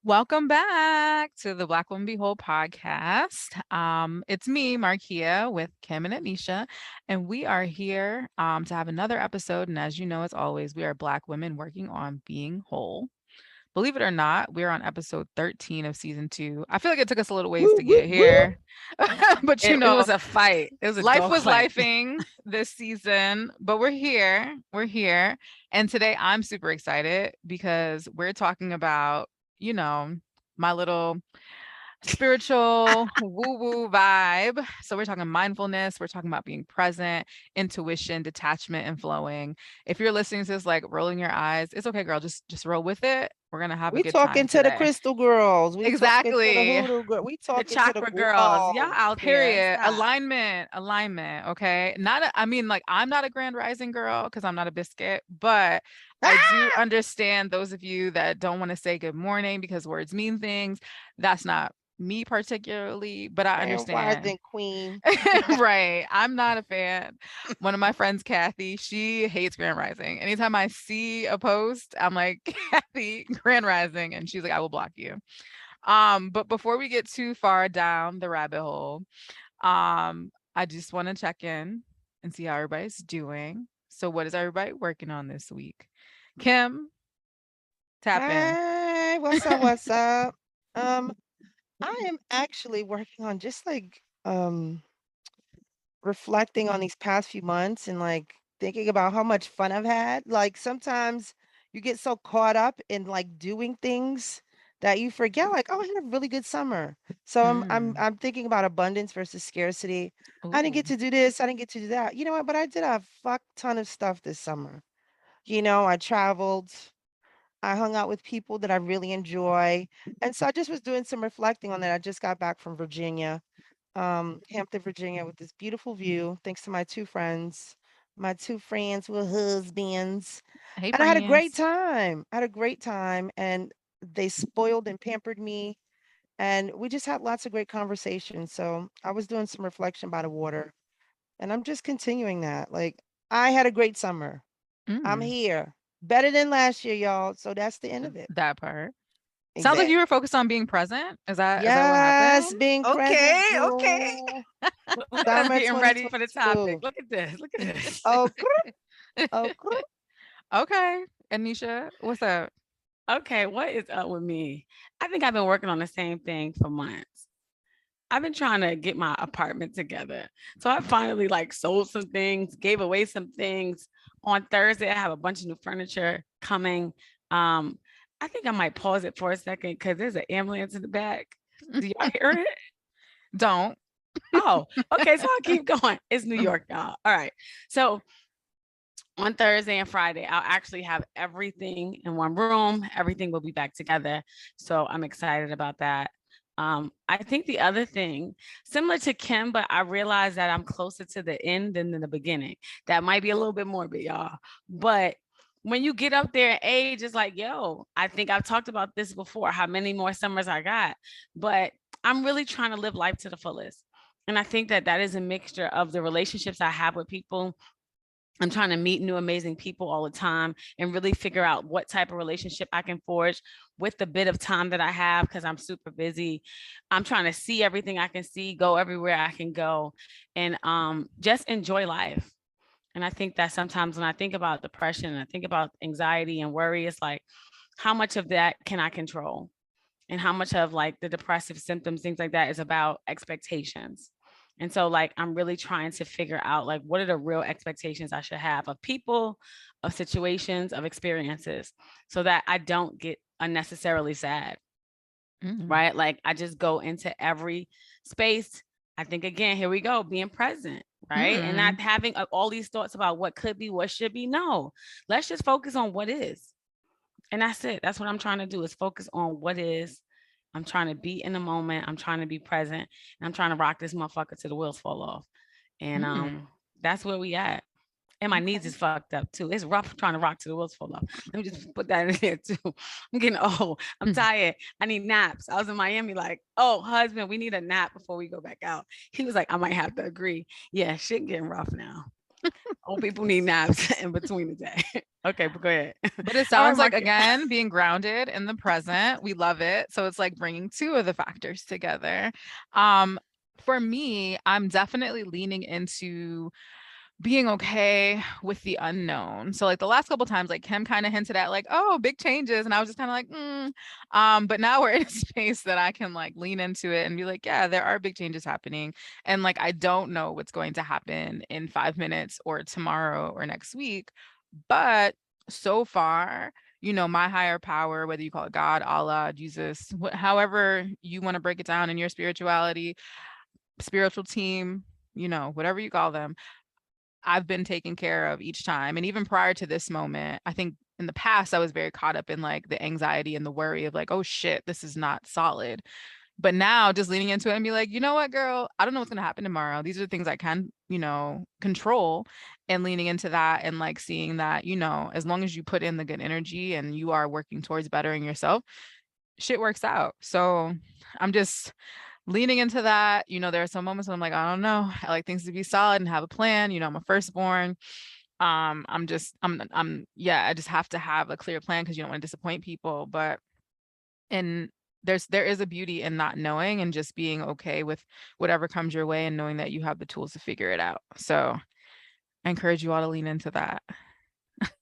Welcome back to the Black Woman Behold podcast. It's me, Marquia, with Kim and Ednesha, and we are here to have another episode. And as you know, as always, we are Black women working on being whole. Believe it or not, we're on episode 13 of season 2. I feel like it took us a little ways Woo, to woo, get woo. here, but It was a fight. It was a life dog was fight. lifing this season, but we're here. We're here. And today I'm super excited because we're talking about, you know, my little spiritual woo woo vibe. So we're talking mindfulness, we're talking about being present, intuition, detachment, and flowing. If you're listening to this like rolling your eyes, it's okay, girl. Just roll with it. We're gonna have a We good time talking to the today. crystal girls. We talking to the Exactly. hoodoo girl. We The talking to the chakra girls. Y'all girls. out here. Period. Stop. Alignment. Okay. Not, I mean, like, I'm not a grand rising girl because I'm not a biscuit, but I do Ah! understand those of you that don't want to say good morning because words mean things. That's not me particularly, but I Grand understand. rising queen. Right. I'm not a fan. One of my friends, Kathy, she hates Grand Rising. Anytime I see a post, I'm like, Kathy, Grand Rising. And she's like, I will block you. But before we get too far down the rabbit hole, I just want to check in and see how everybody's doing. So what is everybody working on this week? Kim, tap in. Hey, what's up? What's up? Um, I am actually working on just reflecting on these past few months and thinking about how much fun I've had. Like sometimes you get so caught up in doing things that you forget oh, I had a really good summer. So Mm. I'm thinking about abundance versus scarcity. I didn't Ooh. get to do this, I didn't get to do that. You know what? But I did a fuck ton of stuff this summer. I traveled, I hung out with people that I really enjoy. And so I just was doing some reflecting on that. I just got back from Virginia, Hampton, Virginia, with this beautiful view, thanks to my two friends. My two friends were husbands. Hey, And I had a great friends. time. I had a great time. And they spoiled and pampered me. And we just had lots of great conversations. So I was doing some reflection by the water. And I'm just continuing that. Like, I had a great summer. I'm Mm. here. Better than last year, y'all. So that's the end of it. That part. Sounds like you Exactly. were focused on being present. Is that what happened? Yes, being present, Okay. Okay. boo. Look at us Summer getting ready for the topic. 2022. Look at this. Look at this. Oh, oh, Okay. Anisha, what's up? Okay. What is up with me? I think I've been working on the same thing for months. I've been trying to get my apartment together. So I finally sold some things, gave away some things. On Thursday, I have a bunch of new furniture coming. Um, I think I might pause it for a second because there's an ambulance in the back. Do y'all hear it? Don't. Oh, okay. So I'll keep going. It's New York, y'all. All right. So on Thursday and Friday, I'll actually have everything in one room. Everything will be back together. So I'm excited about that. I think the other thing, similar to Kim, but I realize that I'm closer to the end than the beginning. That might be a little bit morbid, y'all. But when you get up there in age, it's like, yo, I think I've talked about this before, how many more summers I got. But I'm really trying to live life to the fullest. And I think that that is a mixture of the relationships I have with people. I'm trying to meet new amazing people all the time and really figure out what type of relationship I can forge with the bit of time that I have because I'm super busy. I'm trying to see everything I can see, go everywhere I can go, and just enjoy life. And I think that sometimes when I think about depression, and I think about anxiety and worry, it's like, how much of that can I control? And how much of the depressive symptoms, things like that, is about expectations. And so I'm really trying to figure out what are the real expectations I should have of people, of situations, of experiences, so that I don't get unnecessarily sad, Mm. right? I just go into every space. I think again, here we go, being present, right? And Mm. not having all these thoughts about what could be, what should be. No, let's just focus on what is. And that's it. That's what I'm trying to do, is focus on what is. I'm trying to be in the moment. I'm trying to be present. And I'm trying to rock this motherfucker till the wheels fall off. And Mm. that's where we at. And my knees Okay. is fucked up too. It's rough trying to rock till the wheels fall off. Let me just put that in there too. I'm getting old. I'm tired. I need naps. I was in Miami oh, husband, we need a nap before we go back out. He was like, I might have to agree. Yeah, shit getting rough now. Old people need naps in between the day. Okay, but go ahead. But it All right, sounds like, Marquia. again, being grounded in the present. We love it. So it's like bringing two of the factors together. Um, for me, I'm definitely leaning into being okay with the unknown. So like the last couple times, like Kim kind of hinted at like, oh, big changes. And I was just kind of like, but now we're in a space that I can like lean into it and be like, yeah, there are big changes happening. And like, I don't know what's going to happen in 5 minutes or tomorrow or next week. But so far, my higher power, whether you call it God, Allah, Jesus, however you want to break it down in your spirituality, spiritual team, whatever you call them, I've been taken care of each time. And even prior to this moment, I think in the past, I was very caught up in like the anxiety and the worry of like, oh shit, this is not solid. But now just leaning into it and be like, you know what, girl, I don't know what's going to happen tomorrow. These are the things I can, control, and leaning into that and like seeing that, as long as you put in the good energy and you are working towards bettering yourself, shit works out. So I'm just leaning into that. There are some moments when I'm like, I don't know. I like things to be solid and have a plan. I'm a firstborn. Yeah, I just have to have a clear plan because you don't want to disappoint people. But and there is a beauty in not knowing and just being okay with whatever comes your way and knowing that you have the tools to figure it out. So I encourage you all to lean into that.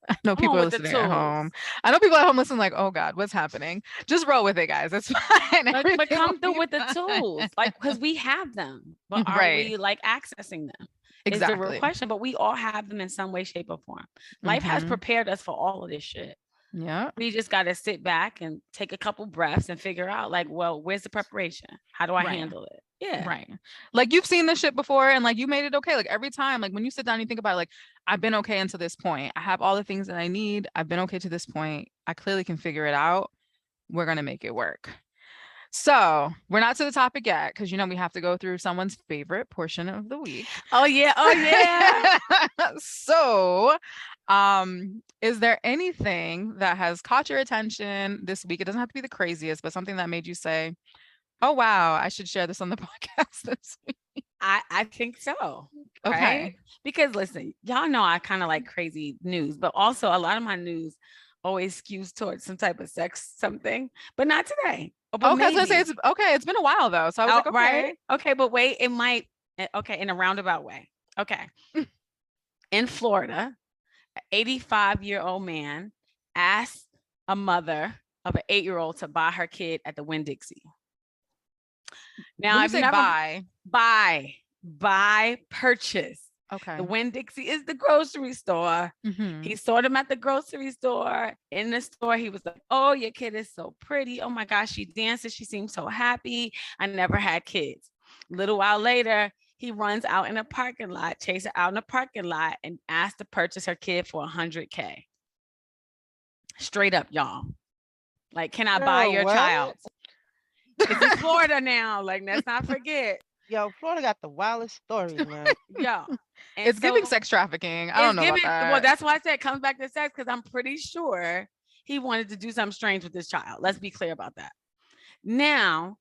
I know Come people on are with the listening at tools. home. I know people at home listen like, oh God, what's happening? Just roll with it, guys. It's fine. But Everything will come through be with the fine. tools, like because we have them, but are Right. we like accessing them? Is the real Exactly. question. But we all have them in some way, shape, or form. Life has Mhm. prepared us for all of this shit. Yeah. We just got to sit back and take a couple breaths and figure out, like, well, where's the preparation? How do I Right. handle it? Yeah. Right. Like you've seen this shit before and like you made it okay. Like every time, like when you sit down and you think about it, like I've been okay until this point. I have all the things that I need. I've been okay to this point. I clearly can figure it out. We're going to make it work. So we're not to the topic yet because we have to go through someone's favorite portion of the week. Oh yeah. Oh yeah. So is there anything that has caught your attention this week? It doesn't have to be the craziest, but something that made you say, oh wow, I should share this on the podcast this week. I think so. Okay. Right? Because listen, y'all know I kind of like crazy news, but also a lot of my news always skews towards some type of sex something, but not today. But Okay, I was gonna say maybe. it's okay. It's been a while though, so I was Oh, like, okay. right? Okay, but wait, it might. Okay, in a roundabout way. Okay. In Florida, an 85-year-old man asked a mother of an 8-year-old to buy her kid at the Winn-Dixie. Now, When you I've say never buy, purchase. okay. The Winn-Dixie is the grocery store. He saw them at the grocery store. In the store, he was like, oh, your kid is so pretty. Oh my gosh, she dances. She seems so happy. I never had kids. A little while later, he runs out in a parking lot, chases her out in a parking lot, and asks to purchase her kid for $100K. Straight up, y'all. Like, can I buy your child? It's in Florida now. Like, let's not forget. Yo, Florida got the wildest stories, man. Yo, it's giving sex trafficking. I don't know about that. Well, that's why I said it comes back to sex, because I'm pretty sure he wanted to do something strange with this child. Let's be clear about that. Now,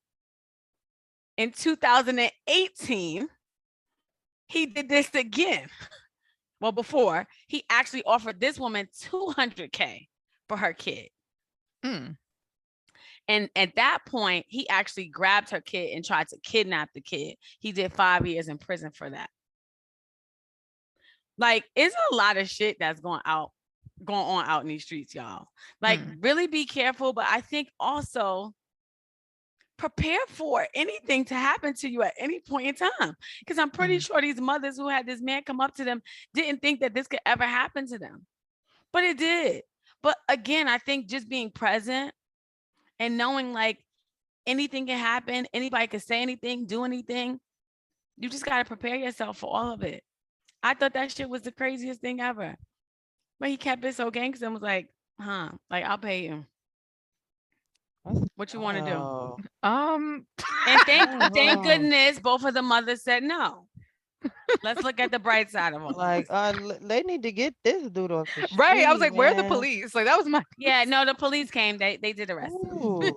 in 2018, he did this again. Well, before, he actually offered this woman $200K for her kid. And at that point, he actually grabbed her kid and tried to kidnap the kid. He did 5 years in prison for that. Like, it's a lot of shit that's going on out in these streets, y'all. Like, really be careful. But I think also prepare for anything to happen to you at any point in time. Because I'm pretty sure these mothers who had this man come up to them didn't think that this could ever happen to them. But it did. But again, I think just being present and knowing like anything can happen, anybody can say anything, do anything. You just got to prepare yourself for all of it. I thought that shit was the craziest thing ever. But he kept it so gangster and was like, like, I'll pay you. What you want to do? And thank goodness both of the mothers said no. Let's look at the bright side of it. Like, they need to get this dude off the street. Right. I was like, man. where are the police? Like, that was my. Yeah, no, the police came. They did arrest him.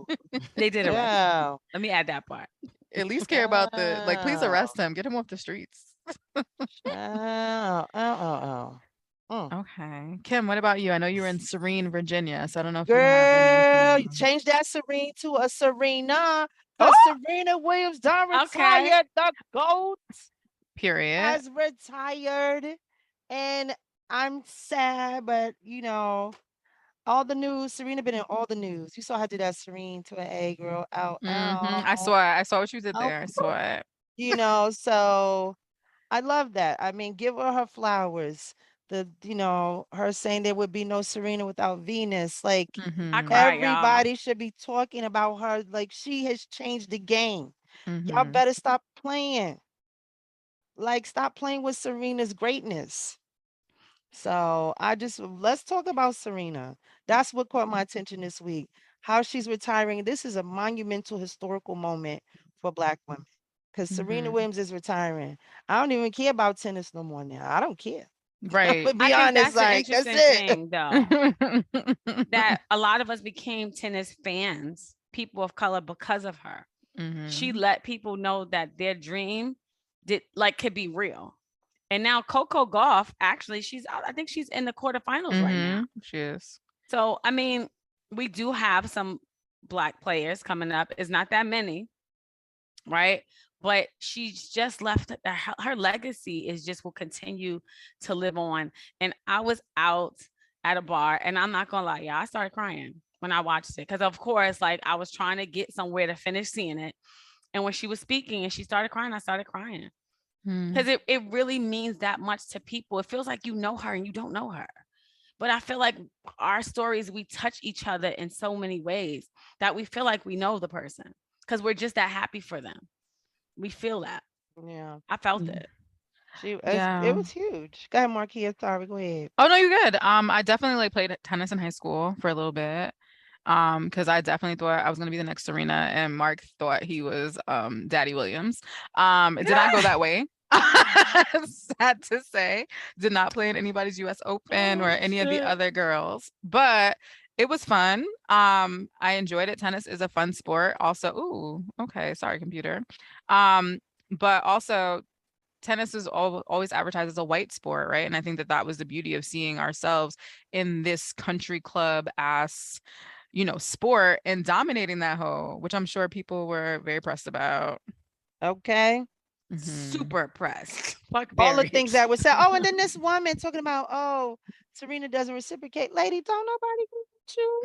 They did arrest him. Let me add that part. At least care about the, like, please arrest him. Get him off the streets. Oh. Kim, what about you? I know you were in Serene, Virginia, so I don't know if you have any Girl, you Serena. change that Serene to a Serena Oh, because Serena Williams done Okay. retired. The GOAT period. has retired. And I'm sad, but all the news. Serena been in all the news. You saw her do that Serene to an A girl. I LL. saw it. I saw what you did Oh, there. I saw it. so I love that. I mean, give her flowers. Her saying there would be no Serena without Venus. Like I Mm-hmm. cried, y'all. everybody should be talking about her. Like she has changed the game. Y'all Mm-hmm. better stop playing. Like stop playing with Serena's greatness. So let's talk about Serena. That's what caught my attention this week. How she's retiring. This is a monumental historical moment for Black women. Because Serena Mm-hmm. Williams is retiring. I don't even care about tennis no more now. I don't care. I'm Right. gonna I be think honest, that's the like that's interesting it. thing, though, that a lot of us became tennis fans, people of color, because of her. She Mm-hmm. let people know that their dream could be real. And now Coco Golf, actually, she's out. I think she's in the quarterfinals right now. Mm-hmm. She is. So I mean, we do have some Black players coming up. It's not that many, right? But she's just left her legacy is just will continue to live on. And I was out at a bar, and I'm not gonna lie, y'all, I started crying when I watched it because, of course, like I was trying to get somewhere to finish seeing it. And when she was speaking and she started crying, I started crying Mm. because it really means that much to people. It feels like you know her and you don't know her. But I feel like our stories, we touch each other in so many ways that we feel like we know the person because we're just that happy for them. We feel that. Yeah. I felt Mm. it. It Yeah. was huge. Go ahead, Marquia. Sorry, go ahead. Oh no, you're good. I definitely like played tennis in high school for a little bit. Because I definitely thought I was gonna be the next Serena, and Mark thought he was Daddy Williams. It did not go that way. Sad to say, did not play in anybody's US Open or Oh any of the shit. other girls, but it was fun. I enjoyed it. Tennis is a fun sport. Also, ooh, okay, sorry, computer. Um, but also tennis is always advertised as a white sport, right? And I think that that was the beauty of seeing ourselves in this country club as, sport and dominating that whole, which I'm sure people were very pressed about. Okay. Hmm. Super pressed. Fuck All the Barry. things that were said. Oh, and then this woman talking about, oh, Serena doesn't reciprocate. Lady, don't nobody get you.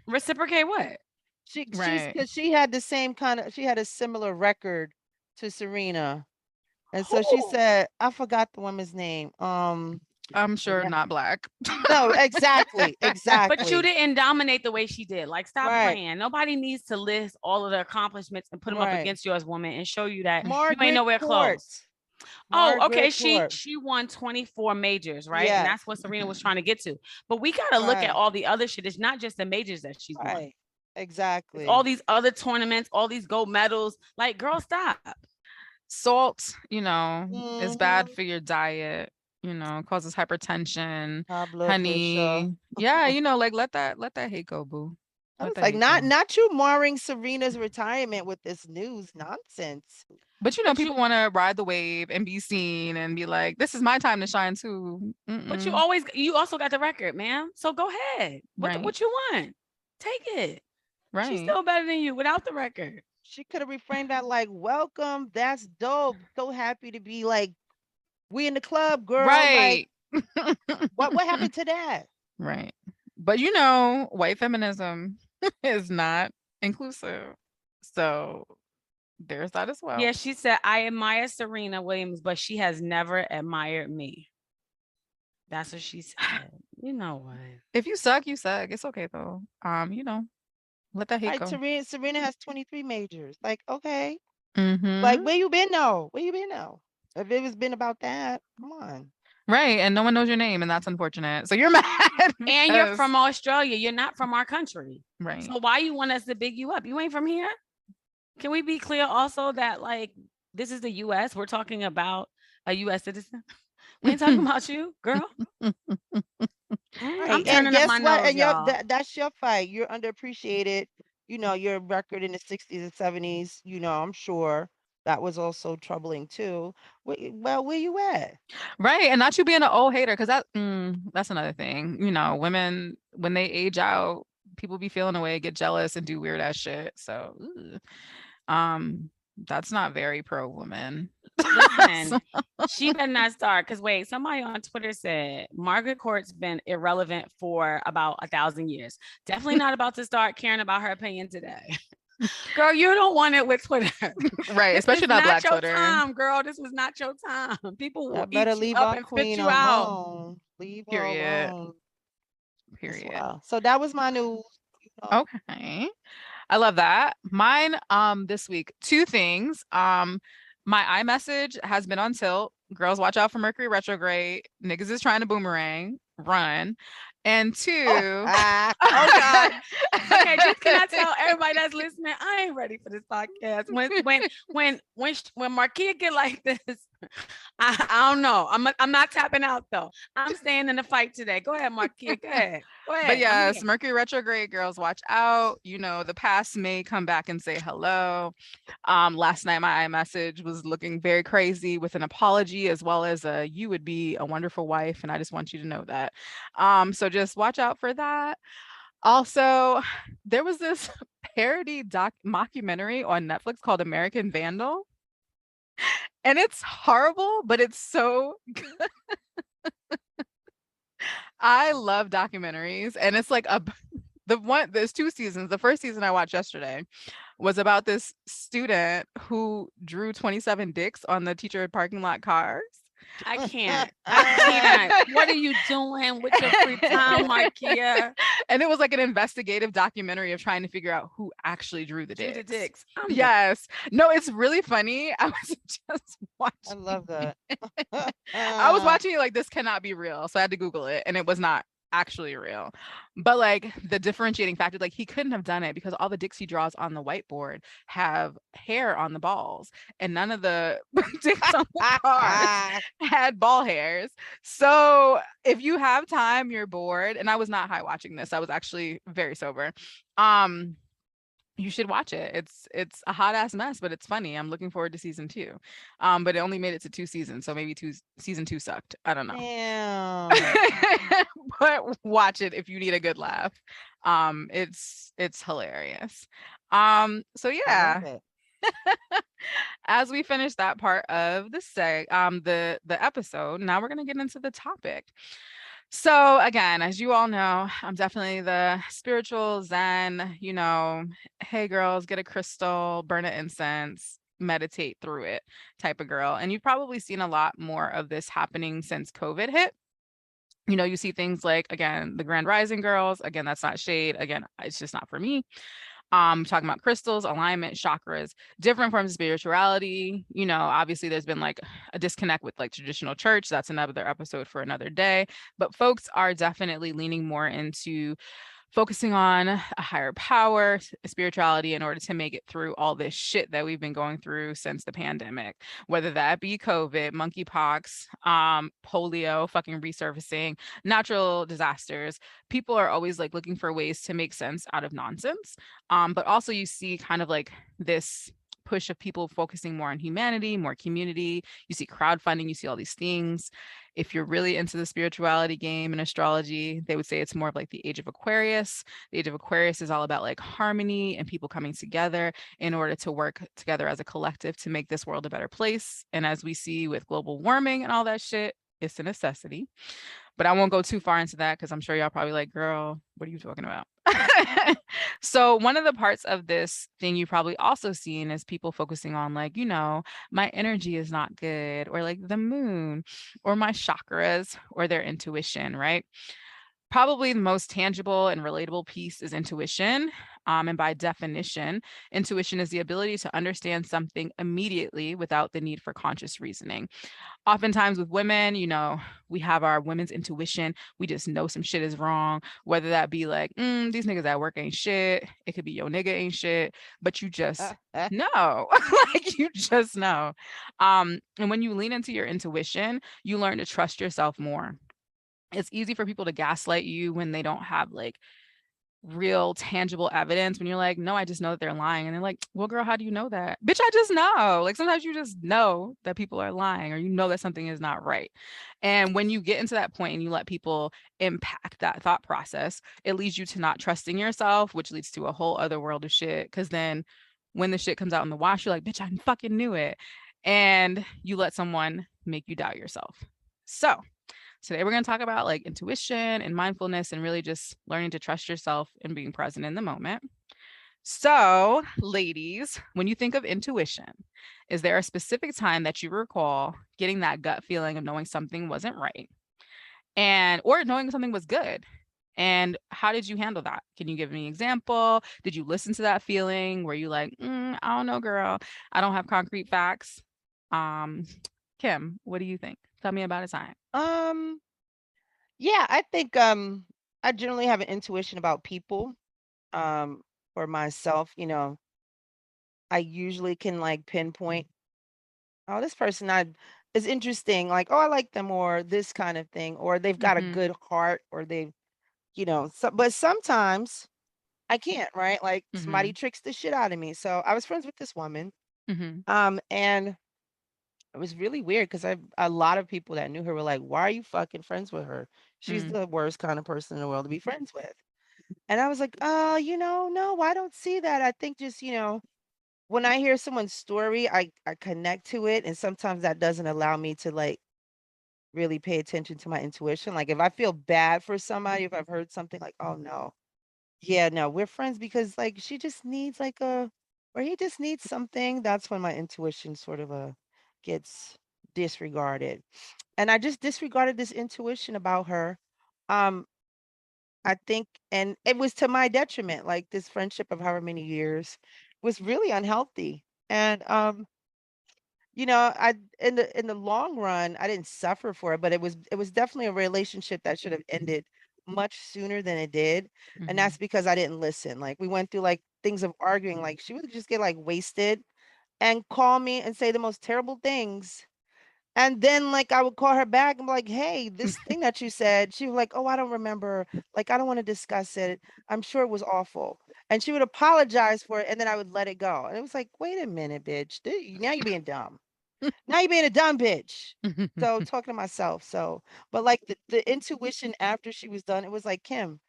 Reciprocate what? She's Right. because she had the same she had a similar record to Serena. And so she Who? said, I forgot the woman's name. I'm sure Yeah. not black. No, exactly. But you Exactly. didn't dominate the way she did. Like, stop Right. playing. Nobody needs to list all of the accomplishments and put them up Right. against yours, woman, and show you that you ain't Margaret nowhere Court. close. Oh, okay. Margaret She Court. she won 24 majors, right? And Yes. that's what Serena was trying to get to. But we gotta look at Right. all the other shit. It's not just the majors that she's won. Right. It's all Exactly. these other tournaments, all these gold medals. Like, girl, stop. Salt, is bad Mm-hmm. for your diet, causes hypertension, High blood pressure. honey. Yeah, like let that hate go, boo. I Let was that like, hate go. not you marring Serena's retirement with this news nonsense. But But you people want to ride the wave and be seen and be like, this is my time to shine too. but Mm-mm. you also got the record, ma'am. So go ahead. Right. What you want? Take it. She's Right. still better than you without the record. She could have reframed that like, welcome, that's dope. So happy to be like, we in the club, girl. Like, Right. what happened to that? Right. But white feminism is not inclusive. So there's that as well. Yeah, she said, I admire Serena Williams, but she has never admired me. That's what she said. You know what? If you suck, you suck. It's okay though. Let that hate Like go. Serena has 23 majors. Like, okay. Like, Mm-hmm. where you been though? Where you been though? If it was been about that, come on. Right. And no one knows your name, and that's unfortunate. So you're mad And you're because from Australia. You're not from our country. right. So why you want us to big you up? You ain't from here? Can we be clear also that like this is the US? We're talking about a US citizen. We ain't talking about you, girl. I'm Right. And turning up guess my what? nose, And y'all. that's your fight. You're underappreciated. Your record in the 60s and 70s, I'm sure. That was also troubling too. Well, where you at? Right. And not you being an old hater, because that's another thing. Women, when they age out, people be feeling away, get jealous, and do weird ass shit. So, um, that's not very pro woman. Listen, she better not start. Cause wait, somebody on Twitter said Margaret Court's been irrelevant for about 1,000 years. Definitely not about to start caring about her opinion today. Girl, you don't want it with Twitter. Right. This Especially is not not Black your Twitter. time, girl. This was not your time. People will Y'all better eat you leave up our and spit queen you out. alone. Leave her Period. alone. That's Period. wild. So that was my news. Okay. I love that. Mine, this week, two things. My iMessage has been on tilt. Girls, watch out for Mercury retrograde. Niggas is trying to boomerang. Run. And two, Oh God. Okay, just can I tell everybody that's listening, I ain't ready for this podcast. When Marquia get like this, I don't know. I'm not tapping out though. I'm staying in the fight today. Go ahead, Marquia. Go ahead. Go ahead. But I'm yes, here. Mercury retrograde, girls, watch out. The past may come back and say hello. Last night my iMessage was looking very crazy with an apology as well as a you would be a wonderful wife, and I just want you to know that. So just watch out for that. Also, there was this parody mockumentary on Netflix called American Vandal, and it's horrible, but it's so good. I love documentaries, and it's like there's two seasons. The first season I watched yesterday was about this student who drew 27 dicks on the teacher parking lot cars. I can't. I can't. What are you doing with your free time, Marquia? And it was like an investigative documentary of trying to figure out who actually drew the dicks. Dicks. Yes. No, it's really funny. I was just watching. I love that. I was watching it like this cannot be real. So I had to Google it, and it was not actually real. But like the differentiating factor, like he couldn't have done it because all the dicks he draws on the whiteboard have hair on the balls, and none of the dicks on the cards had ball hairs. So if you have time, you're bored, and I was not high watching this. I was actually very sober. You should watch it. It's a hot ass mess, but it's funny. I'm looking forward to season 2. But it only made it to 2 seasons, so maybe season 2 sucked. I don't know. Damn. But watch it if you need a good laugh. It's hilarious. So I yeah, love it. as we finish that part of the episode, now we're gonna get into the topic. So again, as you all know, I'm definitely the spiritual Zen, hey girls, get a crystal, burn an incense, meditate through it type of girl. And you've probably seen a lot more of this happening since COVID hit. You see things like, again, the Grand Rising girls. Again, that's not shade. Again, it's just not for me. Talking about crystals, alignment, chakras, different forms of spirituality. Obviously there's been like a disconnect with like traditional church. That's another episode for another day. But folks are definitely leaning more into focusing on a higher power, spirituality in order to make it through all this shit that we've been going through since the pandemic, whether that be COVID, monkeypox, polio, fucking resurfacing, natural disasters. People are always like looking for ways to make sense out of nonsense. But also you see kind of like this push of people focusing more on humanity, more community. You see crowdfunding, you see all these things. If you're really into the spirituality game and astrology, they would say it's more of like the age of Aquarius. The age of Aquarius is all about like harmony and people coming together in order to work together as a collective to make this world a better place. And as we see with global warming and all that shit, it's a necessity. But I won't go too far into that because I'm sure y'all probably like, girl, what are you talking about? So one of the parts of this thing you probably also seen is people focusing on like, my energy is not good, or like the moon, or my chakras, or their intuition, right? Probably the most tangible and relatable piece is intuition. And by definition, intuition is the ability to understand something immediately without the need for conscious reasoning. Oftentimes with women, we have our women's intuition. We just know some shit is wrong, whether that be like, these niggas at work ain't shit. It could be your nigga ain't shit, but you just know, like you just know. And when you lean into your intuition, you learn to trust yourself more. It's easy for people to gaslight you when they don't have like real tangible evidence when you're like, no, I just know that they're lying. And they're like, well, girl, how do you know that? Bitch, I just know. Like sometimes you just know that people are lying or you know that something is not right. And when you get into that point and you let people impact that thought process, it leads you to not trusting yourself, which leads to a whole other world of shit. Cause then when the shit comes out in the wash, you're like, bitch, I fucking knew it. And you let someone make you doubt yourself. So today we're going to talk about like intuition and mindfulness and really just learning to trust yourself and being present in the moment. So, ladies, when you think of intuition, is there a specific time that you recall getting that gut feeling of knowing something wasn't right and or knowing something was good? And how did you handle that? Can you give me an example? Did you listen to that feeling? Were you like, I don't know, girl. I don't have concrete facts. Um, Kim, what do you think? Tell me about a time. Um, yeah, I think I generally have an intuition about people. Um, for myself, I usually can like pinpoint, oh, this person I is interesting, like, oh, I like them, or this kind of thing, or they've got a Mm-hmm. good heart, or they've, but sometimes I can't, right? Like somebody Mm-hmm. tricks the shit out of me. So I was friends with this woman, Mm-hmm. and it was really weird because a lot of people that knew her were like, "Why are you fucking friends with her? She's Mm, the worst kind of person in the world to be friends with." And I was like, no, I don't see that. I think just, when I hear someone's story, I connect to it, and sometimes that doesn't allow me to like really pay attention to my intuition. Like if I feel bad for somebody, if I've heard something like, "Oh no, yeah, no, we're friends because like she just needs like or he just needs something," that's when my intuition sort of gets disregarded. And I just disregarded this intuition about her. Um, I think, and it was to my detriment. Like this friendship of however many years was really unhealthy. And I in the long run, I didn't suffer for it, but it was definitely a relationship that should have ended much sooner than it did. And mhm, that's because I didn't listen. Like we went through like things of arguing. Like she would just get like wasted and call me and say the most terrible things. And then, like, I would call her back and be like, "Hey, this thing that you said," she was like, "Oh, I don't remember. Like, I don't want to discuss it. I'm sure it was awful." And she would apologize for it, and then I would let it go. And it was like, wait a minute, bitch. Now you're being dumb. Now you're being a dumb bitch. So talking to myself. So, but like the intuition after she was done, it was like, Kim,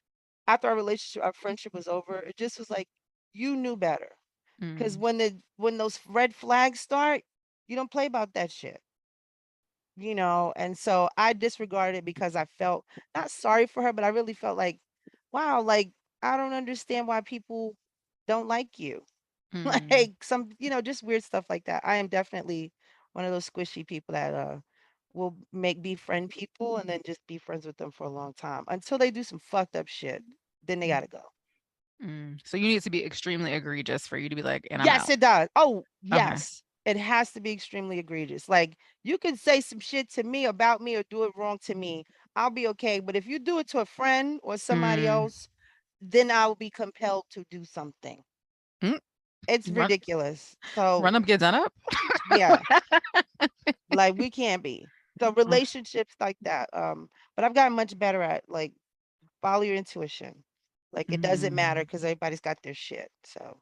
after our friendship was over, it just was like, you knew better. Because mm, when those red flags start, you don't play about that shit. And so I disregarded it because I felt not sorry for her, but I really felt like, wow, like I don't understand why people don't like you. mm, Like some, just weird stuff like that. I am definitely one of those squishy people that will befriend people and then just be friends with them for a long time until they do some fucked up shit. Then they gotta go. So you need to be extremely egregious for you to be like, and I'm Yes, out. it does. Oh, Okay. yes. It has to be extremely egregious. Like you can say some shit to me about me or do it wrong to me. I'll be okay. But if you do it to a friend or somebody Mm, else, then I will be compelled to do something. mm, It's run, ridiculous. So run up, get done up. yeah, like we can't be. So relationships like that. But I've gotten much better at like follow your intuition. Like it doesn't matter Mm, because everybody's got their shit. So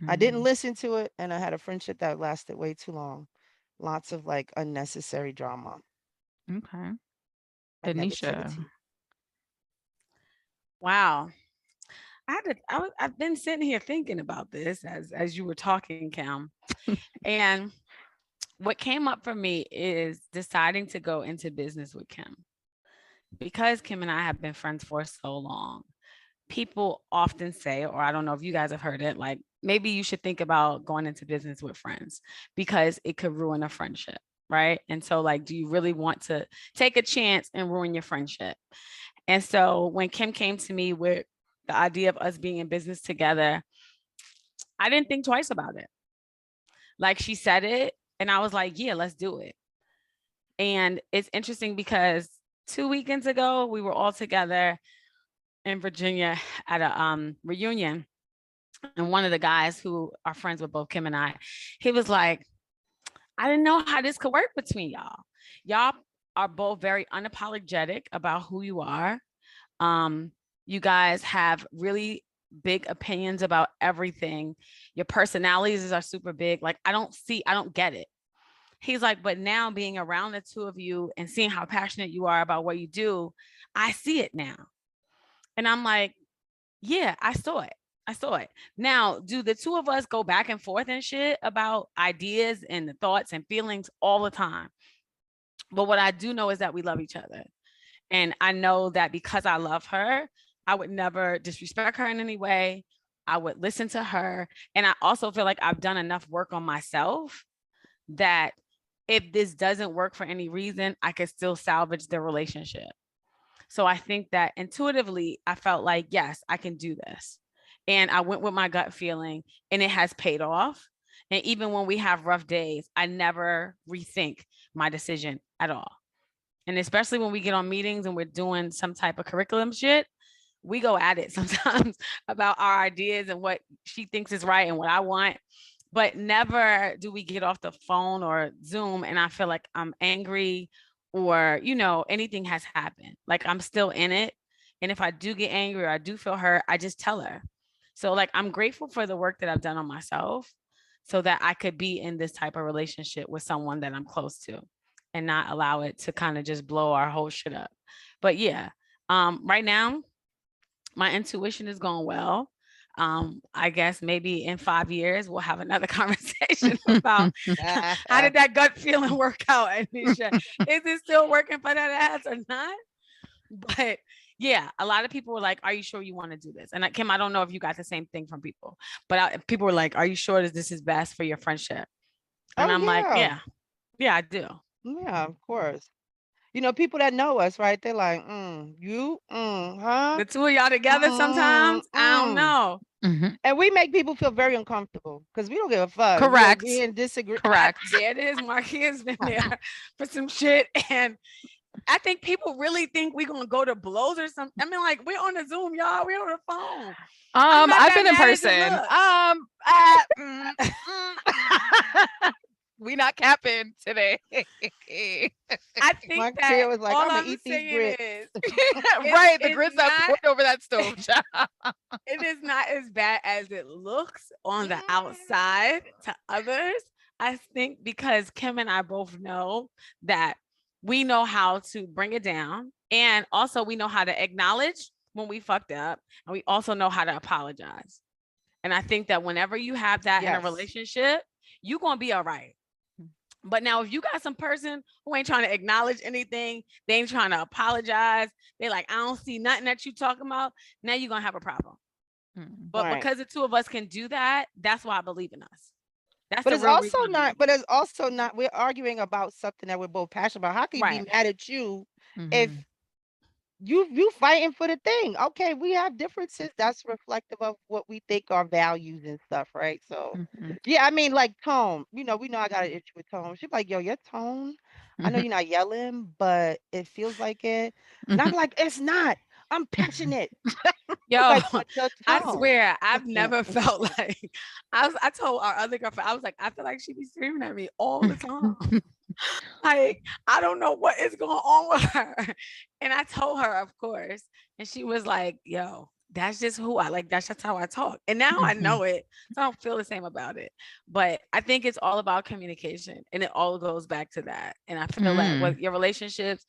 I didn't mm, listen to it, and I had a friendship that lasted way too long. Lots of like unnecessary drama okay. and Ednesha. negativity. Wow. I've been sitting here thinking about this as you were talking, Cam. And what came up for me is deciding to go into business with Kim. Because Kim and I have been friends for so long, people often say, or I don't know if you guys have heard it, like maybe you should think about going into business with friends because it could ruin a friendship. Right. And so, like, do you really want to take a chance and ruin your friendship? And so, when Kim came to me with the idea of us being in business together, I didn't think twice about it. Like, she said it, and I was like, yeah, let's do it. And it's interesting because 2 weekends ago, we were all together in Virginia at a reunion. And one of the guys who are friends with both Kim and I, he was like, I didn't know how this could work between y'all. Y'all are both very unapologetic about who you are. Um, You guys have really big opinions about everything. Your personalities are super big. Like, I don't get it. He's like, but now being around the two of you and seeing how passionate you are about what you do, I see it now. And I'm like, yeah, I saw it. I saw it. Now, do the two of us go back and forth and shit about ideas and the thoughts and feelings all the time? But what I do know is that we love each other. And I know that because I love her, I would never disrespect her in any way. I would listen to her. And I also feel like I've done enough work on myself that if this doesn't work for any reason, I could still salvage the relationship. So I think that intuitively, I felt like, yes, I can do this. And I went with my gut feeling, and it has paid off. And even when we have rough days, I never rethink my decision at all. And especially when we get on meetings and we're doing some type of curriculum shit, we go at it sometimes about our ideas and what she thinks is right and what I want. But never do we get off the phone or Zoom and I feel like I'm angry or, anything has happened. Like, I'm still in it. And if I do get angry or I do feel hurt, I just tell her. So, like, I'm grateful for the work that I've done on myself so that I could be in this type of relationship with someone that I'm close to and not allow it to kind of just blow our whole shit up. But yeah, right now, my intuition is going well. I guess maybe in 5 years we'll have another conversation about how did that gut feeling work out, Ednesha? Is it still working for that ass or not? But yeah, a lot of people were like, "Are you sure you want to do this?" And Kim, I don't know if you got the same thing from people, but people were like, "Are you sure that this is best for your friendship?" And I'm like, "Yeah, I do." Yeah, of course. People that know us, right? They're like, huh? The two of y'all together sometimes, I don't know. Mhm. And we make people feel very uncomfortable because we don't give a fuck. Correct. We in disagree. Correct. There it is. Marquia's been there for some shit. And I think people really think we're going to go to blows or something. I mean, like, we're on the Zoom, y'all. We're on the phone. I've been in person. We not capping today. I think Marquia that was like, all I'm gonna I'm eat these saying grits. is, Right, the it's grits are not- poured over that stove. it is not as bad as it looks on the Mm. outside to others. I think because Kim and I both know that we know how to bring it down. And also we know how to acknowledge when we fucked up. And we also know how to apologize. And I think that whenever you have that in a Yes. relationship, you're going to be all right. But now if you got some person who ain't trying to acknowledge anything, they ain't trying to apologize, they like, I don't see nothing that you talking about, now you're going to have a problem. But Right. because the two of us can do that, that's why I believe in us. That's But the it's real also reason I not. believe. But it's also not. We're arguing about something that we're both passionate about. How can you Right. be mad at you if Mhm. you fighting for the thing? Okay, we have differences. That's reflective of what we think are values and stuff, right? So, Mhm. yeah, I mean, like tone. We know I got an issue with tone. She's like, yo, your tone. I know Mhm. you're not yelling, but it feels like it. And I'm Mhm. like, it's not. I'm passionate. Yo, Like, but your I tone. swear, I've never felt like I told our other girlfriend, I was like, I feel like she be screaming at me all the time. Like, I don't know what is going on with her. And I told her, of course. And she was like, yo, that's just who I like. That's just how I talk. And now I know it. So I don't feel the same about it. But I think it's all about communication. And it all goes back to that. And I feel like with your relationships,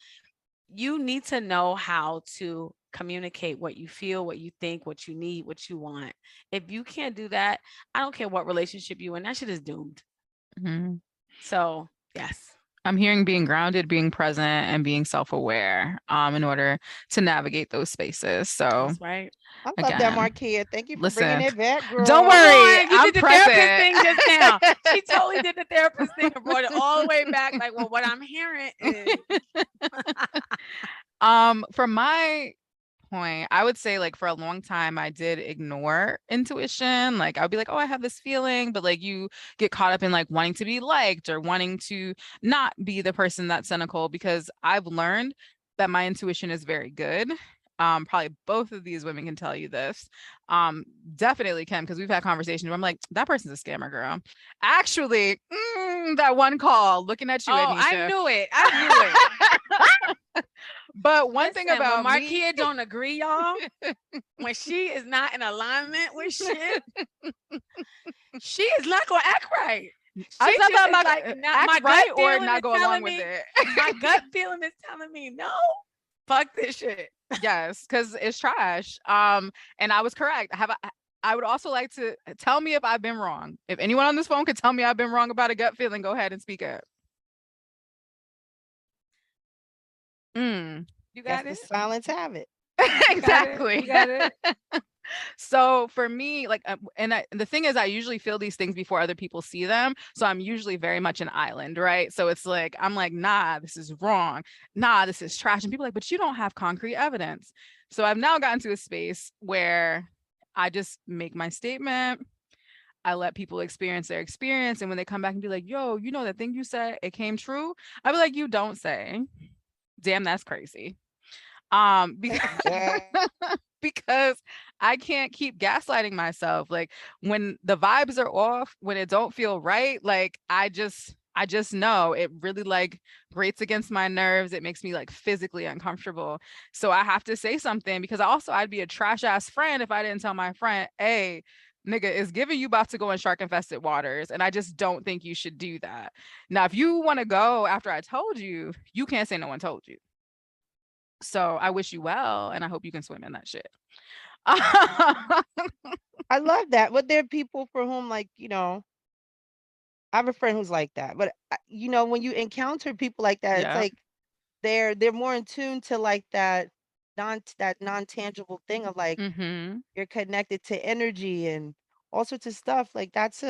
you need to know how to communicate what you feel, what you think, what you need, what you want. If you can't do that, I don't care what relationship you in, that shit is doomed. Mhm. So, yes. I'm hearing being grounded, being present, and being self-aware in order to navigate those spaces. So That's right. I love that, again, Marquia. Thank you for bringing listen, it back, girl. don't Come worry, on, you I'm did the therapist present. thing just now. She totally did the therapist thing and brought it all the way back. Like, well, what I'm hearing is From my point, I would say like for a long time I did ignore intuition. Like I would be like, oh, I have this feeling, but like you get caught up in like wanting to be liked or wanting to not be the person that's cynical, because I've learned that my intuition is very good. Probably both of these women can tell you this. Definitely Kim, because we've had conversations where I'm like, that person's a scammer, girl. Actually, that one call looking at you, oh, Ednesha. I knew it. I knew it. But one thing Listen, when about me, Marquia don't agree, y'all, when she is not in alignment with shit, she is not gonna act right. She it's not that just I'm is not like, gonna my act gut right or feeling not is go along telling with me, it. my gut feeling is telling me, no, fuck this shit. Yes, because it's trash. And I was correct. I would also like to tell me if I've been wrong. If anyone on this phone could tell me I've been wrong about a gut feeling, go ahead and speak up. You Guess got the it. silence have it. You got it. Exactly. You got it. So for me, like, the thing is, I usually feel these things before other people see them. So I'm usually very much an island, right? So it's like, I'm like, nah, this is wrong. Nah, this is trash. And people are like, but you don't have concrete evidence. So I've now gotten to a space where I just make my statement. I let people experience their experience. And when they come back and be like, yo, you know, that thing you said, it came true. I'd be like, you don't say. Damn, that's crazy. Because because I can't keep gaslighting myself. Like when the vibes are off, when it don't feel right, like I just know it really like grates against my nerves. It makes me like physically uncomfortable. So I have to say something because I'd be a trash ass friend if I didn't tell my friend, hey, nigga, it's giving you about to go in shark infested waters. And I just don't think you should do that. Now, if you want to go after I told you, you can't say no one told you. So I wish you well, and I hope you can swim in that shit. I love that. But there are people for whom, like, I have a friend who's like that. But when you encounter people like that, it's Yeah. like they're more in tune to like that non-tangible thing of like Mhm. you're connected to energy and all sorts of stuff. Like that's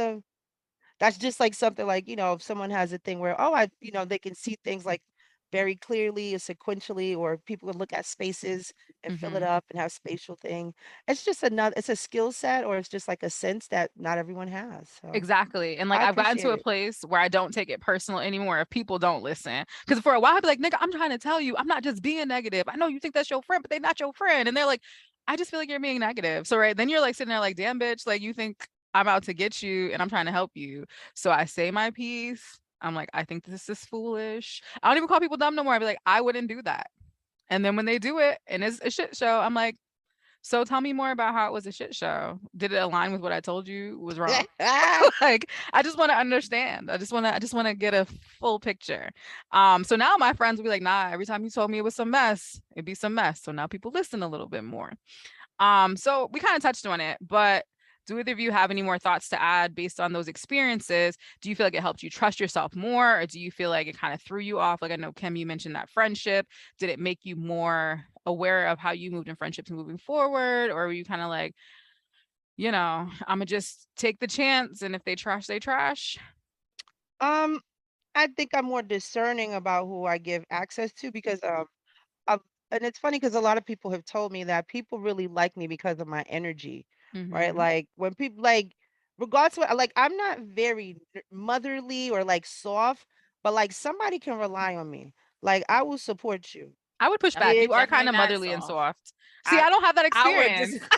just like something like, if someone has a thing where, oh, they can see things like very clearly or sequentially, or people can look at spaces and fill it Mhm. up and have spatial thing. It's a skill set, or it's just like a sense that not everyone has. So Exactly. And like I I've gotten to appreciate a it. place where I don't take it personal anymore if people don't listen. Because for a while I'd be like, nigga, I'm trying to tell you, I'm not just being negative. I know you think that's your friend, but they're not your friend. And they're like, I just feel like you're being negative. So right then you're like sitting there like, damn bitch, like you think I'm out to get you and I'm trying to help you. So I say my piece. I'm like, I think this is foolish. I don't even call people dumb no more. I'd be like, I wouldn't do that. And then when they do it and it's a shit show, I'm like, so tell me more about how it was a shit show. Did it align with what I told you was wrong? Like I just want to understand. I just want to get a full picture. So now my friends will be like, nah, every time you told me it was some mess, it'd be some mess. So now people listen a little bit more. So we kind of touched on it, but do either of you have any more thoughts to add based on those experiences? Do you feel like it helped you trust yourself more, or do you feel like it kind of threw you off? Like I know Kim, you mentioned that friendship. Did it make you more aware of how you moved in friendships moving forward, or were you kind of like, I'm gonna just take the chance, and if they trash, they trash? um, I think I'm more discerning about who I give access to because I've, and it's funny because a lot of people have told me that people really like me because of my energy, right? Mm-hmm. Like when people like, regardless of like, I'm not very motherly or like soft, but like somebody can rely on me. Like I will support you. I would push back. You're You are kind definitely of not motherly and soft. soft. See, I I don't have that I would just experience.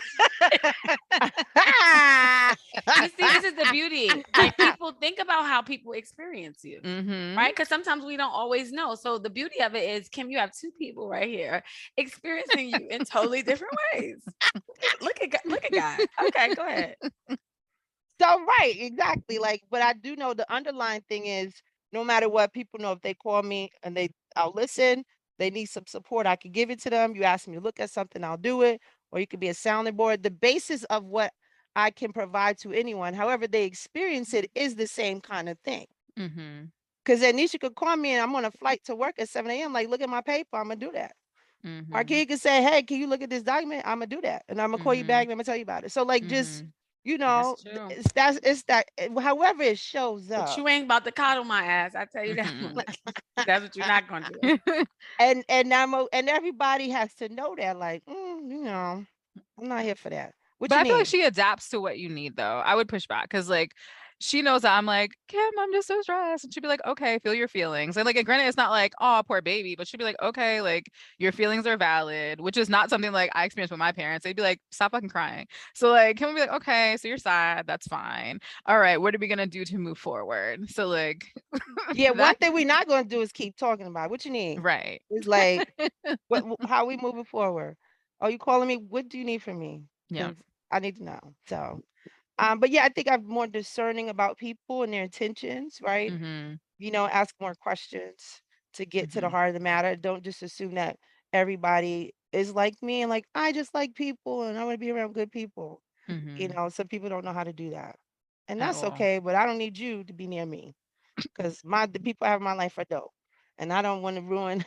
you see, this is the beauty. Like people think about how people experience you. Mm-hmm. Right? Because sometimes we don't always know. So the beauty of it is, Kim, you have two people right here experiencing you in totally different ways. Look at God. Okay, go ahead. So right, exactly. Like, but I do know the underlying thing is no matter what, people know if they call me and I'll listen, they need some support, I can give it to them. You ask me to look at something, I'll do it, or you could be a sounding board. The basis of what I can provide to anyone, however they experience it, is the same kind of thing. Mm-hmm. Because Ednesha could call me and I'm on a flight to work at 7 a.m. Like, look at my paper, I'm gonna do that. Mm-hmm. Marquia could say, hey, can you look at this document? I'm gonna do that. And I'm gonna call you back Mm-hmm. and I'm gonna tell you about it. So like just, Mm-hmm. That's true. it's that however it shows But up. you ain't about to coddle my ass. I tell you that Mm-hmm. much. That's what you're not gonna do. And everybody has to know that, like, I'm not here for that. What But you I feel like need? she adapts to what you need, though. I would push back because, like, she knows that I'm like, Kim, I'm just so stressed. And she'd be like, okay, feel your feelings. And like, and granted, it's not like, oh, poor baby, but she'd be like, okay, like your feelings are valid, which is not something like I experienced with my parents. They'd be like, stop fucking crying. So like, Kim would be like, okay, so you're sad. That's fine. All right, what are we gonna do to move forward? So like Yeah, one that, thing we're not gonna do is keep talking about it. What you need? right. It's like, how we moving forward? Are you calling me? What do you need from me? Yeah. Because I need to know. So, but yeah, I think I'm more discerning about people and their intentions, right? Mm-hmm. Ask more questions to get to the Mm-hmm. heart of the matter. Don't just assume that everybody is like me and like, I just like people and I want to be around good people. Mm-hmm. Some people don't know how to do that. And At that's all. okay, but I don't need you to be near me because the people I have in my life are dope. And I don't want to ruin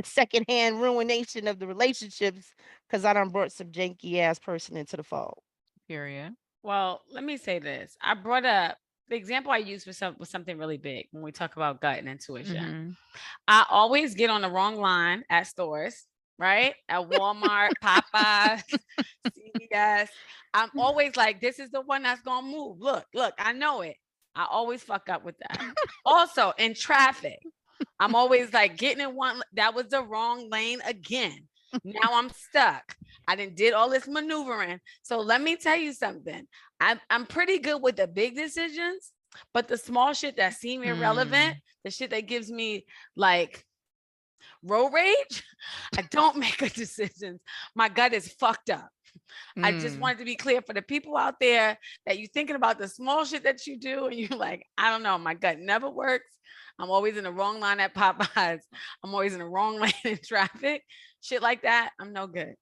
secondhand ruination of the relationships because I done brought some janky ass person into the fold. Period. Well, let me say this. I brought up the example I used was something really big when we talk about gut and intuition. Mm-hmm. I always get on the wrong line at stores, right? At Walmart, Popeyes, CVS. I'm always like, this is the one that's gonna move. Look, I know it. I always fuck up with that. Also, in traffic, I'm always like getting in one. That was the wrong lane again. Now I'm stuck. I did all this maneuvering. So let me tell you something. I'm pretty good with the big decisions, but the small shit that seem irrelevant, the shit that gives me like road rage, I don't make good decisions. My gut is fucked up. I just wanted to be clear for the people out there that you're thinking about the small shit that you do and you're like, I don't know, my gut never works. I'm always in the wrong line at Popeyes. I'm always in the wrong lane in traffic. Shit like that, I'm no good.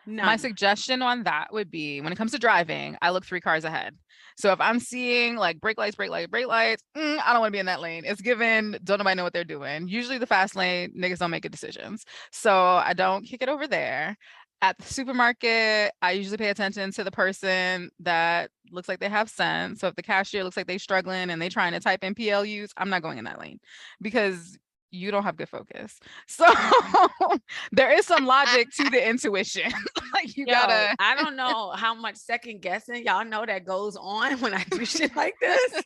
My None. suggestion on that would be when it comes to driving, I look 3 cars ahead. So if I'm seeing like brake lights, brake lights, I don't want to be in that lane. It's given, don't nobody know what they're doing. Usually the fast lane, niggas don't make good decisions. So I don't kick it over there. At the supermarket, I usually pay attention to the person that looks like they have sense. So if the cashier looks like they're struggling and they trying to type in PLUs, I'm not going in that lane because you don't have good focus. So there is some logic to the intuition. Like you Yo, gotta. I don't know how much second guessing y'all know that goes on when I do shit like this.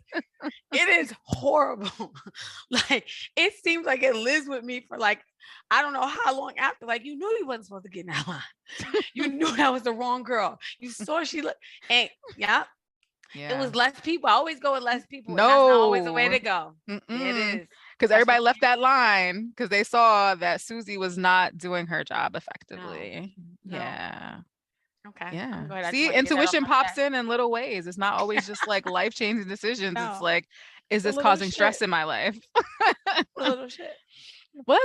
It is horrible. Like it seems like it lives with me for like I don't know how long after. Like you knew you wasn't supposed to get in that line. You knew that was the wrong girl. You saw she looked and yeah, it Yeah. was less people. I always go with less people, and that's not always the way No. to go. It is. Because Especially everybody left that line because they saw that Susie was not doing her job no, effectively. no. Yeah. Okay, Yeah. I'm good. I just See, want to get that off intuition my pops chest. in little ways. It's not always just like life-changing decisions. It's No, like, is the this little causing stress shit. in my life? The little shit. Well,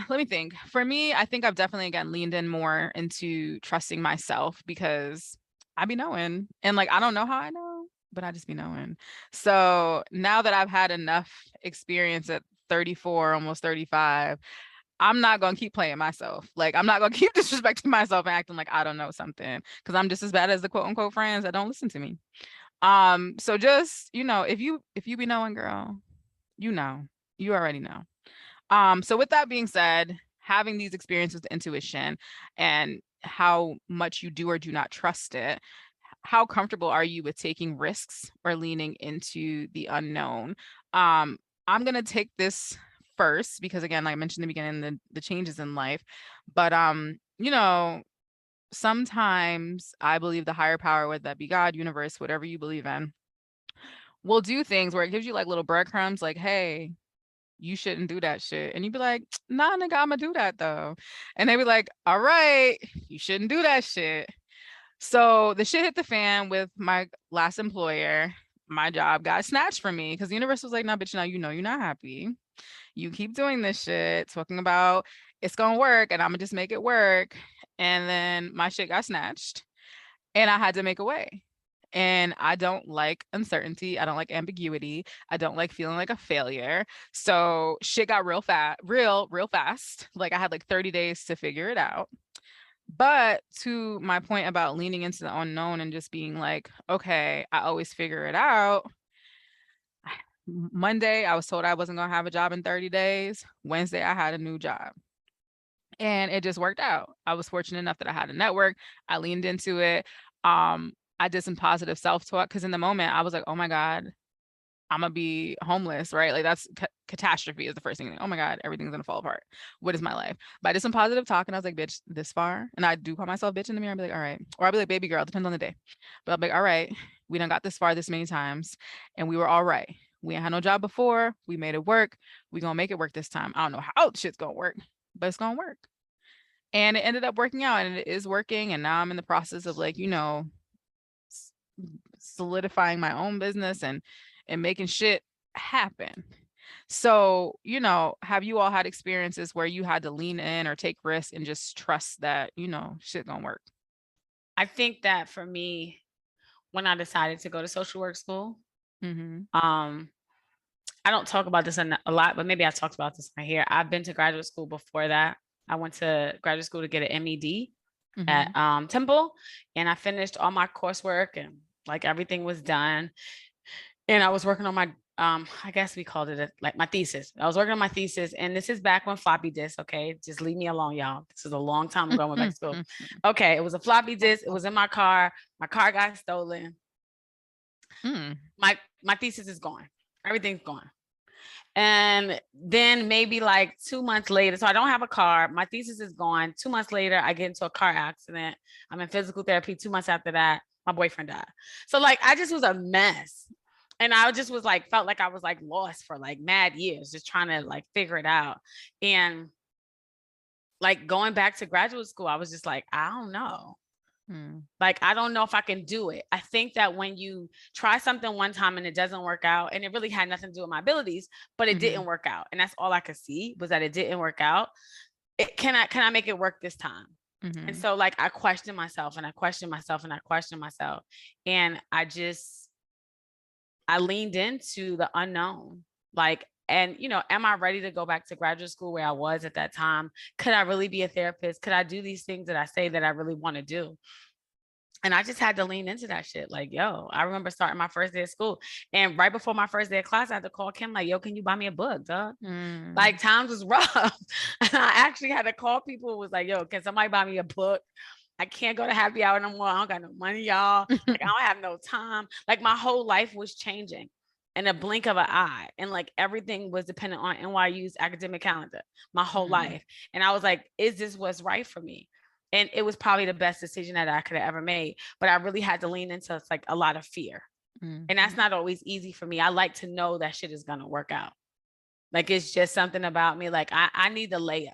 let me think. For me, I think I've definitely again leaned in more into trusting myself because I be knowing. And like I don't know how I know, but I just be knowing. So now that I've had enough experience at 34, almost 35, I'm not gonna keep playing myself. Like I'm not gonna keep disrespecting myself and acting like I don't know something because I'm just as bad as the quote unquote friends that don't listen to me. So just, if you be knowing, girl, you already know. So with that being said, having these experiences with intuition and how much you do or do not trust it, how comfortable are you with taking risks or leaning into the unknown? I'm gonna take this first because again, like I mentioned in the beginning, the changes in life. But sometimes I believe the higher power, whether that be God, universe, whatever you believe in, will do things where it gives you like little breadcrumbs, like, hey, you shouldn't do that shit. And you'd be like, nah, nigga, I'ma do that though. And they'd be like, all right, you shouldn't do that shit. So the shit hit the fan with my last employer. My job got snatched from me because the universe was like, nah, bitch, now you know you're not happy. You keep doing this shit, talking about it's gonna work and I'm gonna just make it work. And then my shit got snatched and I had to make a way. And I don't like uncertainty. I don't like ambiguity. I don't like feeling like a failure. So shit got real fast, real fast. Like I had like 30 days to figure it out. But to my point about leaning into the unknown and just being like, okay, I always figure it out. Monday, I was told I wasn't going to have a job in 30 days. Wednesday, I had a new job. And it just worked out. I was fortunate enough that I had a network. I leaned into it. I did some positive self-talk because in the moment I was like, oh my God, I'm gonna be homeless, right? Like that's catastrophe is the first thing. Like, oh my God, everything's gonna fall apart. What is my life? But I did some positive talk and I was like, bitch, this far. And I do call myself bitch in the mirror. I'll be like, all right. Or I'll be like, baby girl, depends on the day. But I'll be like, all right, we done got this far this many times and we were all right. We ain't had no job before. We made it work. We gonna make it work this time. I don't know how shit's gonna work, but it's gonna work. And it ended up working out and it is working. And now I'm in the process of like, s- solidifying my own business and making shit happen. So, have you all had experiences where you had to lean in or take risks and just trust that, shit gonna work? I think that for me, when I decided to go to social work school, Mm-hmm. um, I don't talk about this a lot, but maybe I talked about this right here. I've been to graduate school before that. I went to graduate school to get an MED Mm-hmm. at Temple, and I finished all my coursework and like everything was done. And I was working on my I guess we called it like my thesis. I was working on my thesis, and this is back when floppy disk. Okay, just leave me alone, y'all. This is a long time ago. I went back to school. Okay, it was a floppy disk. It was in my car. My car got stolen. Mm. My thesis is gone. Everything's gone. And then maybe like 2 months later, so I don't have a car. My thesis is gone. 2 months later, I get into a car accident. I'm in physical therapy. 2 months after that, my boyfriend died. So like I just was a mess. And I just was like, felt like I was like lost for like mad years, just trying to like figure it out. And like going back to graduate school, I was just like, I don't know. Mm. Like, I don't know if I can do it. I think that when you try something one time and it doesn't work out, and it really had nothing to do with my abilities, but it Mm-hmm. didn't work out. And that's all I could see was that it didn't work out. Can I make it work this time? And Mm-hmm. so like I questioned myself and I questioned myself and I questioned myself. And I leaned into the unknown. Like, and am I ready to go back to graduate school where I was at that time? Could I really be a therapist? Could I do these things that I say that I really want to do? And I just had to lean into that shit. Like, yo, I remember starting my first day of school. And right before my first day of class, I had to call Kim, like, yo, can you buy me a book, dog? Mm. Like, times was rough. And I actually had to call people who was like, yo, can somebody buy me a book? I can't go to happy hour no more. I don't got no money, y'all. Like, I don't have no time. Like, my whole life was changing in a blink of an eye. And like everything was dependent on NYU's academic calendar, my whole Mm. life. And I was like, is this what's right for me? And it was probably the best decision that I could have ever made. But I really had to lean into like a lot of fear. And that's Mm. not always easy for me. I like to know that shit is gonna work out. Like it's just something about me. Like I need the layup.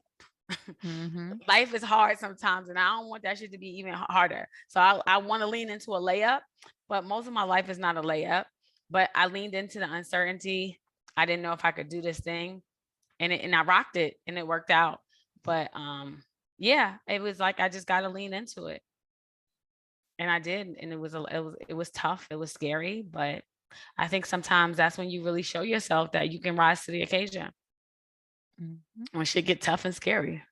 Mm-hmm. Life is hard sometimes, and I don't want that shit to be even harder. So I want to lean into a layup, but most of my life is not a layup. But I leaned into the uncertainty. I didn't know if I could do this thing, and I rocked it, and it worked out. But yeah, it was like I just got to lean into it, and I did, and it was tough. It was scary, but I think sometimes that's when you really show yourself that you can rise to the occasion Mm-hmm. when shit get tough and scary.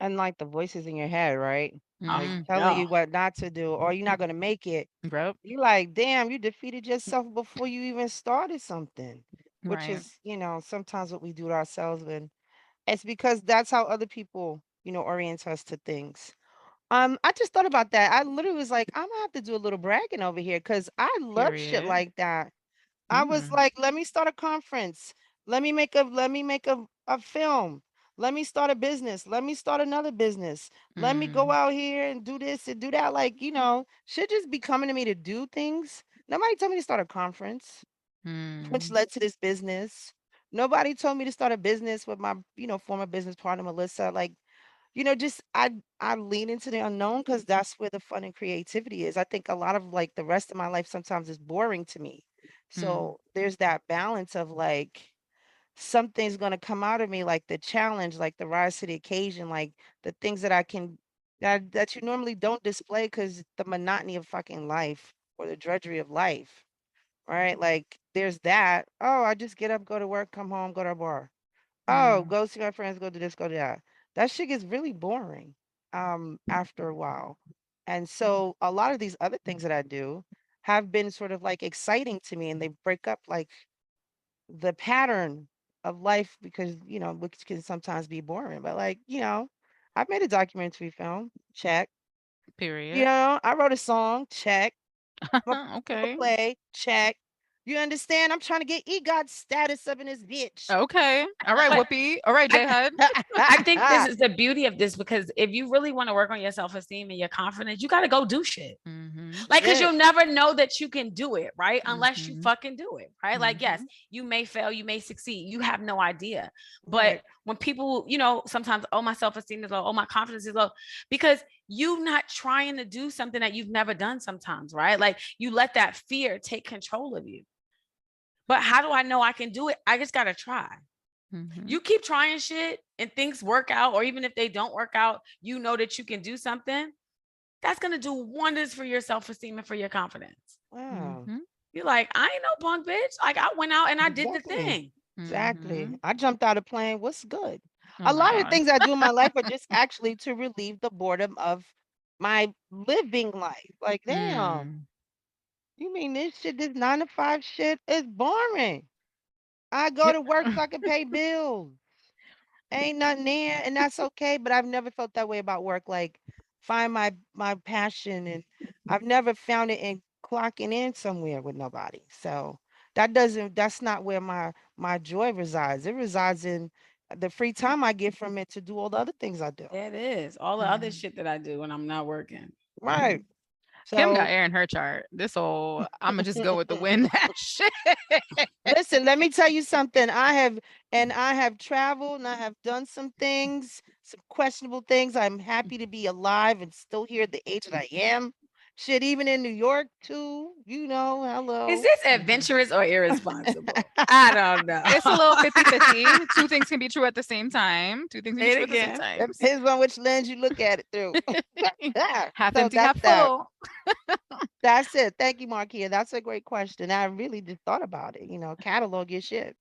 And like the voices in your head, right? Like Mm. telling Yeah. you what not to do, or you're not gonna make it. Yep. You like, damn, you defeated yourself before you even started something, which Right. is, sometimes what we do to ourselves, and it's because that's how other people, orient us to things. I just thought about that. I literally was like, I'm gonna have to do a little bragging over here because I love shit Period. like that. I was Mm. like, let me start a conference. Let me make a film. Let me start a business. Let me start another business. Let me go Mm. out here and do this and do that. Like, should just be coming to me to do things. Nobody told me to start a conference, which Mm. led to this business. Nobody told me to start a business with my, former business partner, Melissa. Like, just I lean into the unknown because that's where the fun and creativity is. I think a lot of like the rest of my life sometimes is boring to me. Mm. So there's that balance of like something's gonna come out of me, like the challenge, like the rise to the occasion, like the things that I can that you normally don't display because the monotony of fucking life or the drudgery of life, right? Like there's that. Oh, I just get up, go to work, come home, go to a bar. Oh, Mm. go see my friends, go do this, go do that. That shit gets really boring after a while. And so a lot of these other things that I do have been sort of like exciting to me and they break up like the pattern of life because, which can sometimes be boring. But like, I've made a documentary film, check. Period. I wrote a song, check. I'm a Okay. play, check. You understand? I'm trying to get EGOT status up in this bitch. Okay. All right, But Whoopi. All right, J Hud. I think this is the beauty of this, because if you really want to work on your self-esteem and your confidence, you got to go do shit. Mm-hmm. Like, because Yeah. you'll never know that you can do it, right? Unless you Mm-hmm. fucking do it, right? Like, yes, Mm-hmm. you may fail, you may succeed, you have no idea. But Right. when people, sometimes, oh, my self-esteem is low, oh, my confidence is low, because you not trying to do something that you've never done sometimes, right? Like, you let that fear take control of you. But how do I know I can do it? I just got to try. Mm-hmm. You keep trying shit and things work out, or even if they don't work out, you know that you can do something. That's going to do wonders for your self-esteem and for your confidence. Wow. Mm-hmm. You're like, I ain't no punk bitch. Like, I went out and I did the Exactly. thing. Exactly. Mm-hmm. I jumped out of plane. What's good? Oh A my lot of God. things I do in my life are just actually to relieve the boredom of my living life. Like, damn, Mm. you mean this 9 to 5 shit is boring. I go Yep. to work so I can pay bills. Ain't nothing there, and that's okay. But I've never felt that way about work. Like, find my passion, and I've never found it in clocking in somewhere with nobody. So that's not where my joy resides. It resides in the free time I get from it to do all the other things I do. It is all the other Mhm. shit that I do when I'm not working. Right. Kim got So air in her chart. This whole I'ma just go with the wind that shit. listen, let me tell you something. I have traveled and I have done some things, some questionable things. I'm happy to be alive and still here at the age that I am. Shit, even in New York too. Is Hello. this adventurous or irresponsible? I don't know. It's a little 50-50. Two things can be true at the same time. Two things can be Say it true at the same again. times. Depends on which lens you look at it through. Half So empty, that's half that. full. That's it. Thank you, Marquia. That's a great question. I really just thought about it. Catalog your shit.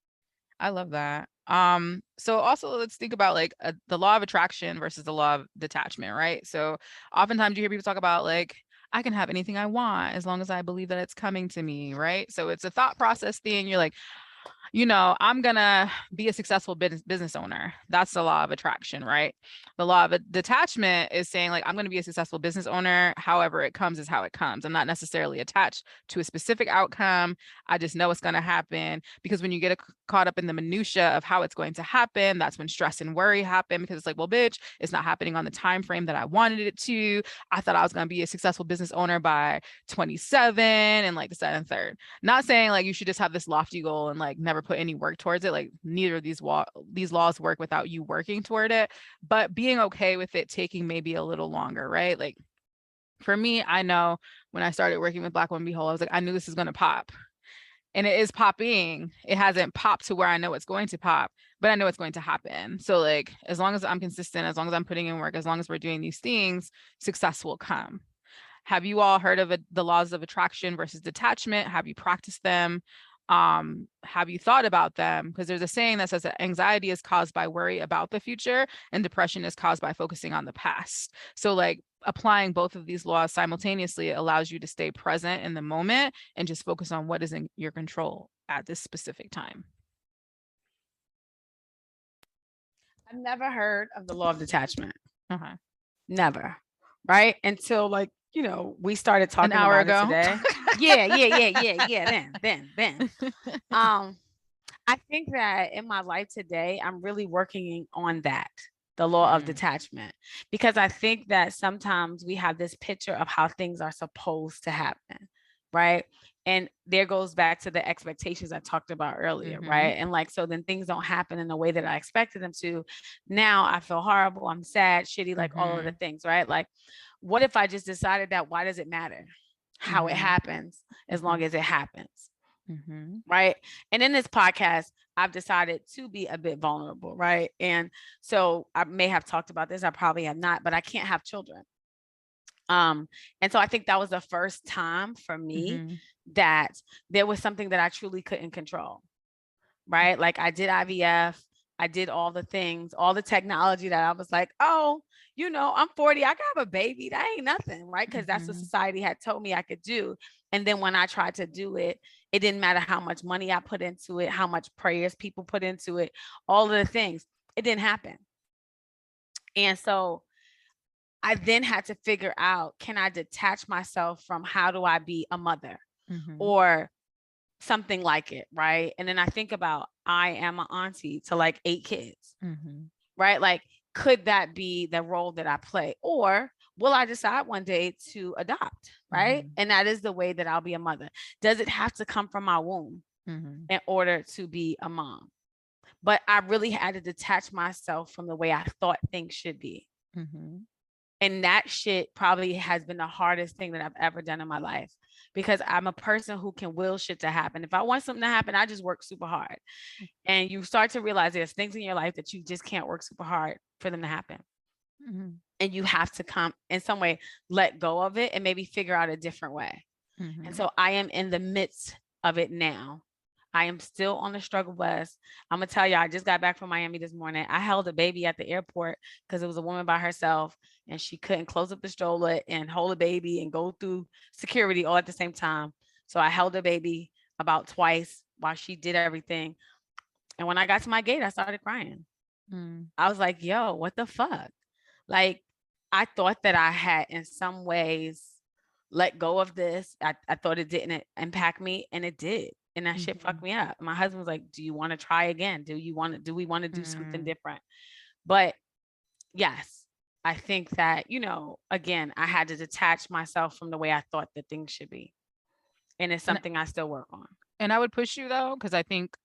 I love that. So also let's think about like the law of attraction versus the law of detachment, right? So oftentimes you hear people talk about like I can have anything I want as long as I believe that it's coming to me, right? So it's a thought process thing. You're like, I'm gonna be a successful business owner. That's the law of attraction, right? The law of detachment is saying like I'm gonna be a successful business owner. However, it comes is how it comes. I'm not necessarily attached to a specific outcome. I just know it's gonna happen because when you get caught up in the minutia of how it's going to happen, that's when stress and worry happen because it's like, well, bitch, it's not happening on the time frame that I wanted it to. I thought I was gonna be a successful business owner by 27 and like the second and third. Not saying like you should just have this lofty goal and like never put any work towards it. Like neither of these laws work without you working toward it, but being okay with it taking maybe a little longer, right? Like for me, I know when I started working with Black Women Behold, I was like, I knew this is going to pop. And it is popping. It hasn't popped to where I know it's going to pop, but I know it's going to happen. So like as long as I'm consistent, as long as I'm putting in work, as long as we're doing these things, success will come. Have you all heard of the laws of attraction versus detachment? Have you practiced them? Have you thought about them? Because there's a saying that says that anxiety is caused by worry about the future and depression is caused by focusing on the past. So like applying both of these laws simultaneously allows you to stay present in the moment and just focus on what is in your control at this specific time. I've never heard of the law of detachment. Okay. Never. Right? Until we started An talking hour about it ago. today. Yeah. Then. I think that in my life today, I'm really working on that, the law of detachment, because I think that sometimes we have this picture of how things are supposed to happen, right? And there goes back to the expectations I talked about earlier, right? And like, so then things don't happen in the way that I expected them to. Now I feel horrible, I'm sad, shitty, like all of the things, right? Like, what if I just decided that why does it matter how it happens as long as it happens? Right. And in this podcast, I've decided to be a bit vulnerable. Right. And so I may have talked about this. I probably have not, but I can't have children. And so I think that was the first time for me that there was something that I truly couldn't control. Right. Like I did IVF. I did all the things, all the technology that I was like, oh, I'm 40. I can have a baby. That ain't nothing. Right. Because that's what society had told me I could do. And then when I tried to do it, it didn't matter how much money I put into it, how much prayers people put into it, all of the things. It didn't happen. And so I then had to figure out, can I detach myself from how do I be a mother? Or something like it, right? And then I think about I am an auntie to like 8 kids, Mhm. right? Like, could that be the role that I play? Or will I decide one day to adopt, right? Mhm. And that is the way that I'll be a mother. Does it have to come from my womb Mhm. in order to be a mom? But I really had to detach myself from the way I thought things should be. Mhm. And that shit probably has been the hardest thing that I've ever done in my life, because I'm a person who can will shit to happen. If I want something to happen, I just work super hard. And you start to realize there's things in your life that you just can't work super hard for them to happen. Mhm. And you have to come in some way, let go of it and maybe figure out a different way. And Mhm. so I am in the midst of it now. I am still on the struggle bus. I'm gonna tell you, I just got back from Miami this morning. I held a baby at the airport because it was a woman by herself and she couldn't close up the stroller and hold a baby and go through security all at the same time. So I held a baby about twice while she did everything. And when I got to my gate, I started crying. Mm. I was like, yo, what the fuck? Like, I thought that I had in some ways let go of this. I thought it didn't impact me, and it did. And that shit fucked Mhm. me up. My husband was like, do you want to try again? Do we want to do something Mm. different? But yes, I think that, again, I had to detach myself from the way I thought that things should be. And it's And something I still work on. I would push you though, because I think,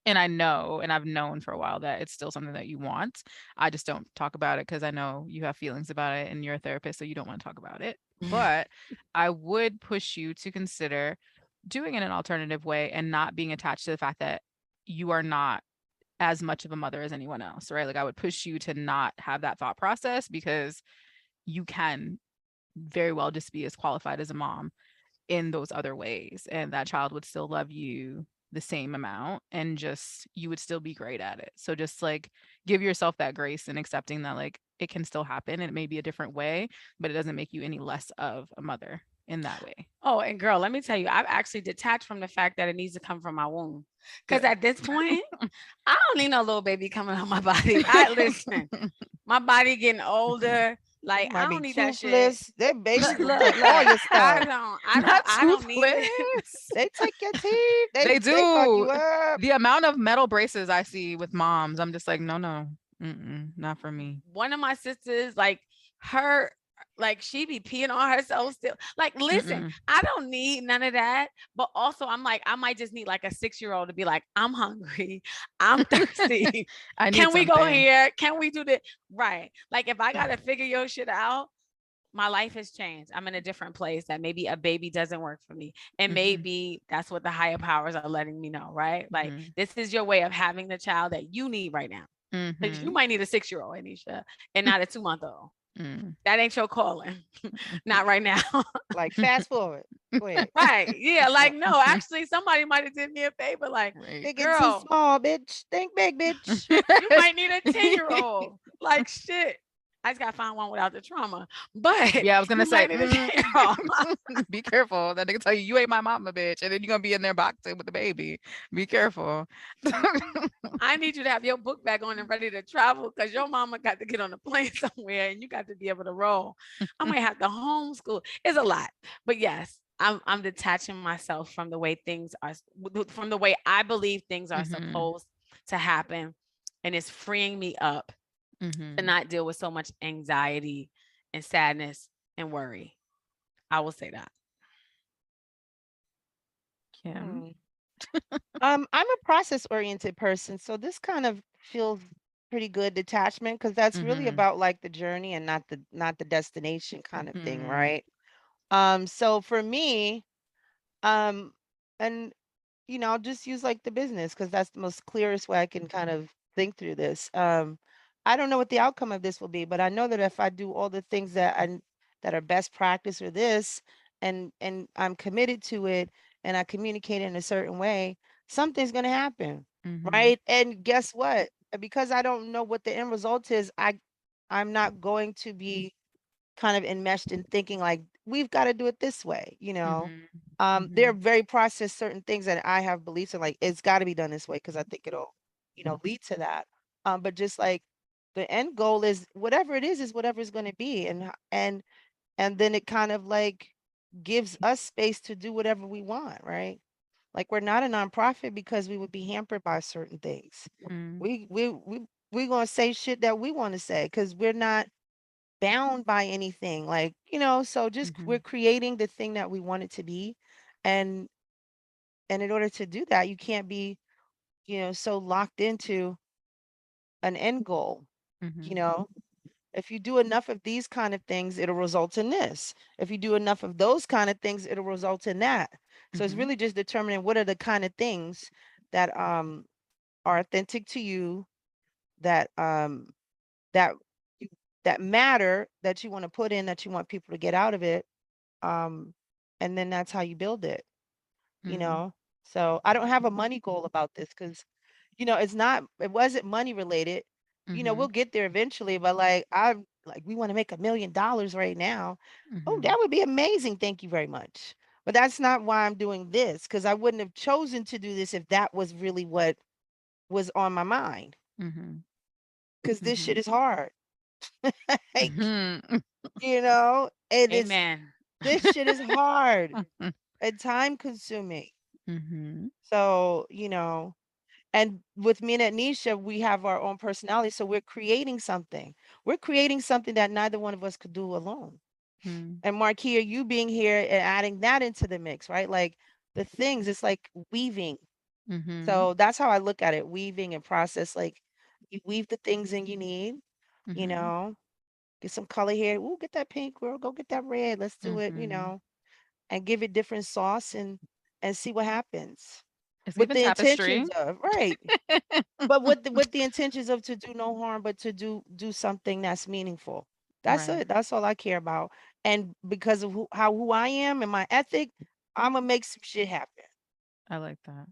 and I know, and I've known for a while that it's still something that you want. I just don't talk about it because I know you have feelings about it and you're a therapist, so you don't want to talk about it. But I would push you to consider doing it in an alternative way and not being attached to the fact that you are not as much of a mother as anyone else, right? Like I would push you to not have that thought process because you can very well just be as qualified as a mom in those other ways, and that child would still love you the same amount and just you would still be great at it. So just like give yourself that grace and accepting that like it can still happen and it may be a different way, but it doesn't make you any less of a mother in that way. Oh, and girl, let me tell you, I've actually detached from the fact that it needs to come from my womb. Because Good. at this point, I don't need no little baby coming on my body. I listen, my body getting older. You Like, I might be don't need that shit. toothless. Their babies Look, will look, take all look. your I stuff. don't, I don't, Not I don't need it. toothless. They take your teeth. They fuck They you do. up. The amount of metal braces I see with moms, I'm just like, no, no, not for me. One of my sisters, like her, like she be peeing on herself still. Like, listen, Mm-mm. I don't need none of that. But also, I'm like, I might just need like a 6-year-old to be like, I'm hungry, I'm thirsty. I need Can we go something. here? Can we do this? Right. Like, if I gotta figure your shit out, my life has changed. I'm in a different place that maybe a baby doesn't work for me. And Mhm, maybe that's what the higher powers are letting me know, right? Like, mhm, this is your way of having the child that you need right now. Because you mhm, might need a 6-year-old, Ednesha, and not a 2-month-old. mm, That ain't your calling. mhm. Not right now. Like fast forward. Go ahead. Right. Yeah. Like, no, actually, somebody might have did me a favor. Like, Right. Thinking too girl, small, bitch. Think big, bitch. you might need a 10-year-old. Like, shit. I just got to find one without the trauma. But Yeah, I was gonna you say, might need a 10-year-old. be careful. That nigga tell you you ain't my mama, bitch, and then you're gonna be in there boxing with the baby. Be careful. I need you to have your book bag on and ready to travel because your mama got to get on a plane somewhere and you got to be able to roll. I might have to homeschool. It's a lot. But yes, I'm detaching myself from the way things are, from the way I believe things are Mhm, supposed to happen. And it's freeing me up to mhm. not deal with so much anxiety and sadness and worry. I will say that. Kim. Hmm. I'm a process oriented person, so this kind of feels pretty good detachment because that's really Mhm, about like the journey and not the destination kind of thing, mhm, right? So for me, um, and I'll just use like the business because that's the most clearest way I can kind of think through this. I don't know what the outcome of this will be, but I know that if I do all the things that are best practice or this, and I'm committed to it, and I communicate in a certain way, something's gonna happen, mhm, right? And guess what? Because I don't know what the end result is, I'm not going to be kind of enmeshed in thinking like we've got to do it this way, mhm, they're mhm, very processed certain things that I have beliefs in, like it's got to be done this way because I think it'll, lead to that. But just like the end goal is whatever it is whatever it's going to be, and then it kind of like gives us space to do whatever we want, right? Like we're not a nonprofit because we would be hampered by certain things. Mm, We gonna say shit that we want to say because we're not bound by anything. Like, so just we're mhm, creating the thing that we want it to be. And and in order to do that, you can't be, so locked into an end goal, you mhm, know. If you do enough of these kind of things, it'll result in this. If you do enough of those kind of things, it'll result in that. So it's mhm, really just determining what are the kind of things that are authentic to you, that that you- that matter, that you want to put in, that you want people to get out of it. Um, and then that's how you build it, you mm, know. So I don't have a money goal about this because it wasn't money related. We'll mhm, get there eventually, but like I'm like we want to make $1 million right now. Oh, that mhm, would be amazing. Thank you very much. But that's not why I'm doing this, because I wouldn't have chosen to do this if that was really what was on my mind. mhm, Because this shit mhm, is hard. Like, mhm, and it's Amen. this shit is hard and time consuming. mhm, So, and with me and Ednesha, we have our own personality. So we're creating something. We're creating something that neither one of us could do alone. mhm, And Marquia, you being here and adding that into the mix, right? Like the things, it's like weaving. mhm, So that's how I look at it, weaving and process. Like you weave the things in you need, you mhm, know, get some color here. Ooh, get that pink, girl. Go get that red. Let's do it, mhm. and give it different sauce and see what happens It's with giving the tapestry. intentions of right. But with the intentions of to do no harm, but to do something that's meaningful. That's Right. it. That's all I care about. And because of who I am and my ethic, I'm gonna make some shit happen. I like that.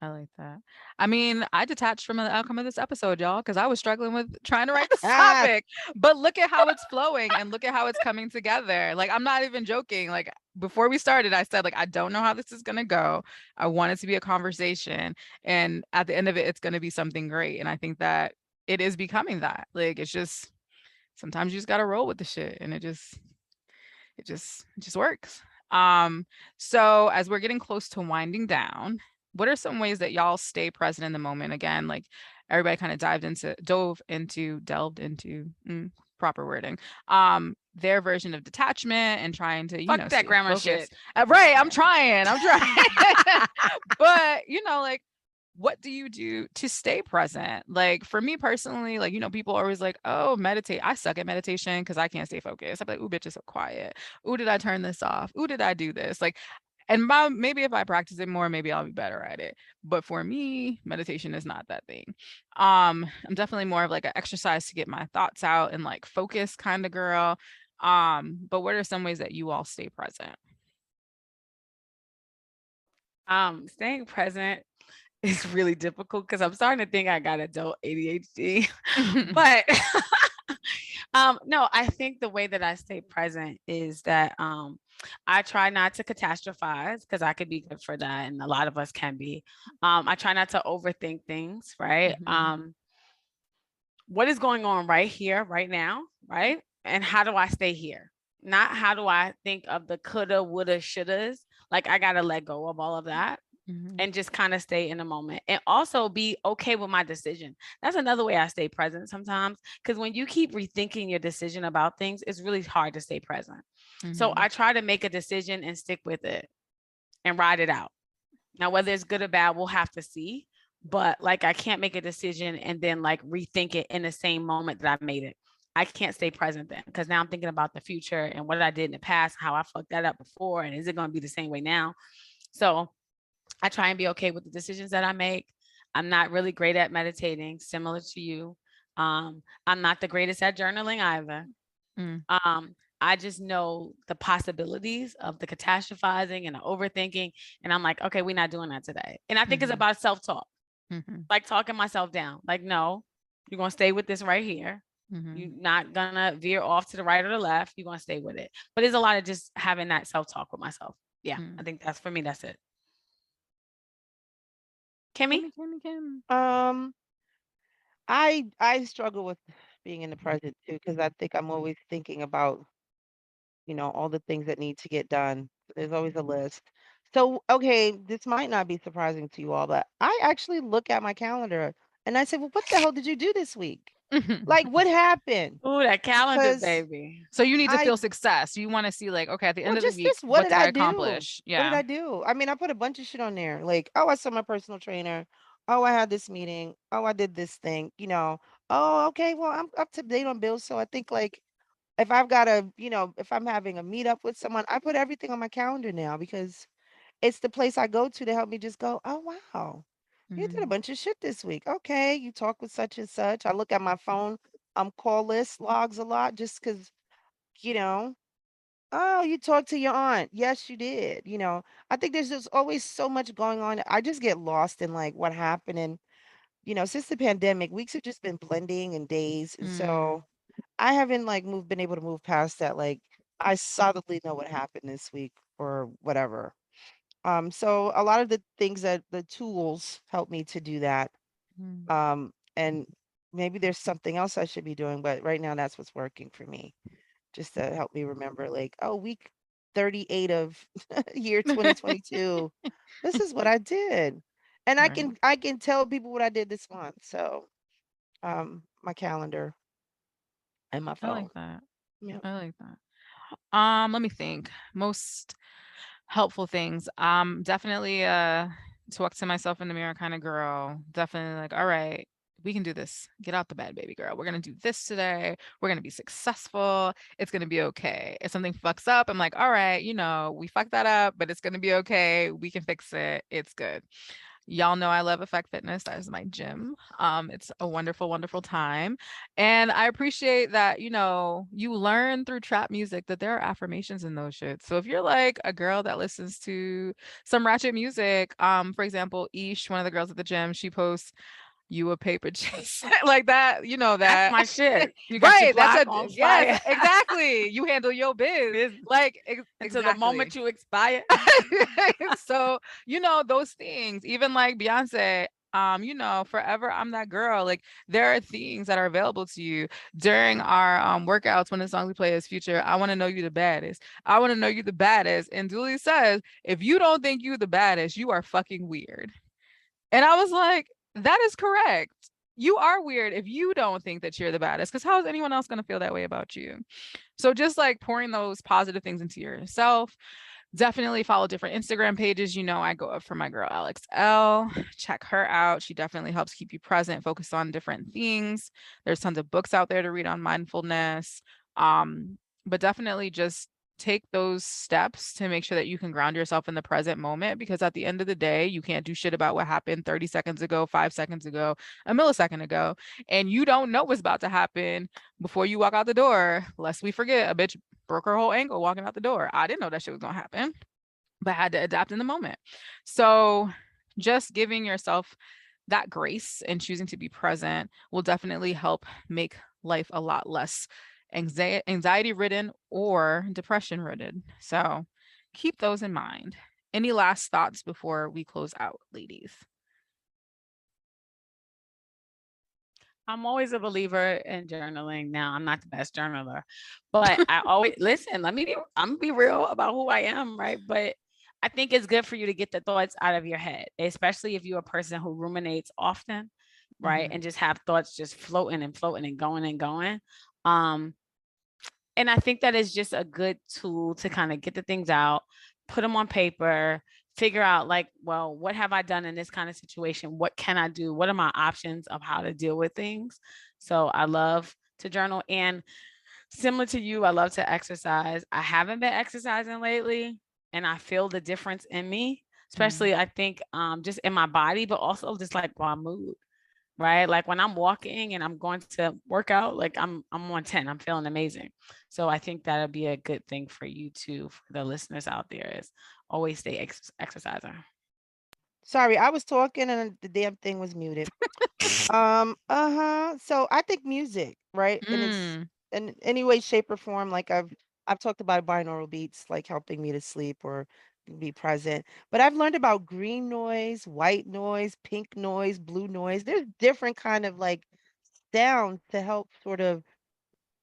I like that. I mean, I detached from the outcome of this episode, y'all, because I was struggling with trying to write this Ah, topic. But look at how it's flowing and look at how it's coming together. Like, I'm not even joking. Like, before we started, I said, like, I don't know how this is gonna go. I want it to be a conversation. And at the end of it, it's gonna be something great. And I think that it is becoming that. Like, it's just sometimes you just gotta roll with the shit and it just works. So as we're getting close to winding down, what are some ways that y'all stay present in the moment? Again, like everybody kind of delved into proper wording, their version of detachment and trying to, Fuck that stay grammar shit. focused. Right, I'm trying. But like what do you do to stay present? Like for me personally, like, people are always like, oh, meditate. I suck at meditation because I can't stay focused. I'm like, ooh, bitch is so quiet. Ooh, did I turn this off? Ooh, did I do this? Like, and maybe if I practice it more, maybe I'll be better at it. But for me, meditation is not that thing. I'm definitely more of like an exercise to get my thoughts out and like focus kind of girl. But what are some ways that you all stay present? Staying present is really difficult because I'm starting to think I got adult ADHD. But no, I think the way that I stay present is that I try not to catastrophize because I could be good for that, and a lot of us can be. I try not to overthink things, right? Mhm, What is going on right here, right now, right? And how do I stay here? Not how do I think of the coulda, woulda, shouldas. Like I gotta let go of all of that mhm, and just kind of stay in the moment and also be okay with my decision. That's another way I stay present sometimes because when you keep rethinking your decision about things, it's really hard to stay present. So mhm, I try to make a decision and stick with it and ride it out. Now, whether it's good or bad, we'll have to see. But like, I can't make a decision and then like rethink it in the same moment that I made it. I can't stay present then because now I'm thinking about the future and what I did in the past, how I fucked that up before, and is it going to be the same way now? So I try and be okay with the decisions that I make. I'm not really great at meditating, similar to you. I'm not the greatest at journaling either. mm, I just know the possibilities of the catastrophizing and the overthinking. And I'm like, okay, we're not doing that today. And I think it's mhm, about self talk, mhm, like talking myself down. Like, no, you're going to stay with this right here. You're mhm, not going to veer off to the right or the left. You're going to stay with it. But there's a lot of just having that self talk with myself. Yeah, I mm. think that's for me. That's it. Kimmy? Kimmy, Kimmy, Kim. um, I struggle with being in the present too because I think I'm always thinking about all the things that need to get done. There's always a list. So, okay, this might not be surprising to you all, but I actually look at my calendar and I say, well, what the hell did you do this week? Like, what happened? Ooh, that calendar, Because baby. So you need to I feel success. You want to see like, okay, at the Well, end of the just week, this, what what did did I I do? accomplish? What did Yeah. I do? I mean, I put a bunch of shit on there. Like, oh, I saw my personal trainer. Oh, I had this meeting. Oh, I did this thing. Oh, okay, well, I'm up to date on bills. So I think like if I've got if I'm having a meetup with someone, I put everything on my calendar now because it's the place I go to help me just go, oh wow, you did a Mhm. bunch of shit this week. Okay, you talk with such and such. I look at my phone, call list logs a lot just because, you know. Oh, you talked to your aunt. Yes, you did. I think there's just always so much going on. I just get lost in like what happened. And, since the pandemic, weeks have just been blending and days. And Mm. so I haven't like been able to move past that. Like I solidly know what happened this week or whatever. So a lot of the things that the tools help me to do that. Mm. And maybe there's something else I should be doing, but right now that's what's working for me just to help me remember like, oh, week 38 of year 2022. This is what I did. And I Right. can I can tell people what I did this month. So, my calendar and my I like phone. that. Yeah. I like that. Let me think. Most helpful things. Definitely talk to myself in the mirror kind of girl. Definitely like, all right, we can do this. Get out the bed, baby girl. We're gonna do this today. We're gonna be successful. It's gonna be okay. If something fucks up, I'm like, all right, we fucked that up, but it's gonna be okay. We can fix it. It's good. Y'all know I love Effect Fitness. That is my gym. It's a wonderful, wonderful time. And I appreciate that, you learn through trap music that there are affirmations in those shits. So if you're like a girl that listens to some ratchet music, for example, Ish, one of the girls at the gym, she posts you a paper chase like that, That's that. my shit. You got your Right. That's Glock on yes, fire. exactly. You handle your biz. Biz Like until the exactly. moment you expire. So, those things, even like Beyonce, forever I'm that girl. Like there are things that are available to you during our workouts when the songs we play is future. I want to know you the baddest. I want to know you the baddest. And Dooley says, if you don't think you the baddest, you are fucking weird. And I was like, that is correct. You are weird if you don't think that you're the baddest, because how is anyone else going to feel that way about you? So just like pouring those positive things into yourself. Definitely follow different Instagram pages. I go up for my girl Alex L. Check her out. She definitely helps keep you present, focus on different things. There's tons of books out there to read on mindfulness. But definitely just take those steps to make sure that you can ground yourself in the present moment, because at the end of the day, you can't do shit about what happened 30 seconds ago, 5 seconds ago, a millisecond ago. And you don't know what's about to happen before you walk out the door, lest we forget a bitch broke her whole ankle walking out the door. I didn't know that shit was gonna happen, but had to adapt in the moment. So just giving yourself that grace and choosing to be present will definitely help make life a lot less anxiety ridden or depression ridden. So keep those in mind. Any last thoughts before we close out, ladies? I'm always a believer in journaling. Now, I'm not the best journaler, but I always listen. I'm gonna be real about who I am, right? But I think it's good for you to get the thoughts out of your head, especially if you're a person who ruminates often, right? Mhm. And just have thoughts just floating and floating and going and going. Um, and I think that is just a good tool to kind of get the things out, put them on paper, figure out like, well, what have I done in this kind of situation? What can I do? What are my options of how to deal with things? So I love to journal. And similar to you, I love to exercise. I haven't been exercising lately, and I feel the difference in me, Mm. especially I think just in my body, but also just like my mood, right? Like when I'm walking and I'm going to work out, like I'm on 10. I'm feeling amazing. So I think that'll be a good thing for you too, for the listeners out there, is always stay exercising. Sorry, I was talking and the damn thing was muted. Uh-huh. So I think music, right? And it's Mm. in any way, shape, or form, like I've talked about binaural beats like helping me to sleep or be present. But I've learned about green noise, white noise, pink noise, blue noise. There's different kind of like sounds to help sort of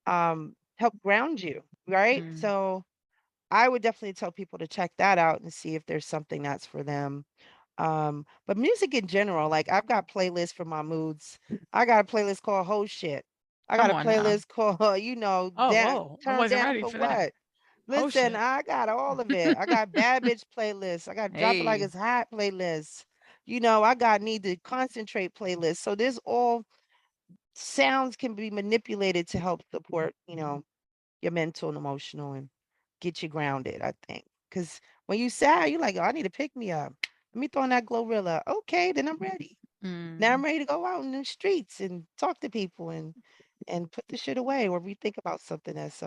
help ground you, right? Mm. So I would definitely tell people to check that out and see if there's something that's for them. But music in general, like I've got playlists for my moods. I got a playlist called Whole Shit. I got Come a on now. playlist called, Oh, down, whoa. I turn wasn't down ready for for that. what? Oh Listen, shit. I got all of it. I got bad bitch playlists. I got drop it like Hey. it's hot playlists. I got need to concentrate playlists. So this all sounds can be manipulated to help support, your mental and emotional and get you grounded, I think. Because when you sad, you're like, oh, I need to pick me up. Let me throw on that Glorilla. Okay, then I'm ready. Now Mm. I'm ready to go out in the streets and talk to people and put the shit away or rethink about something that's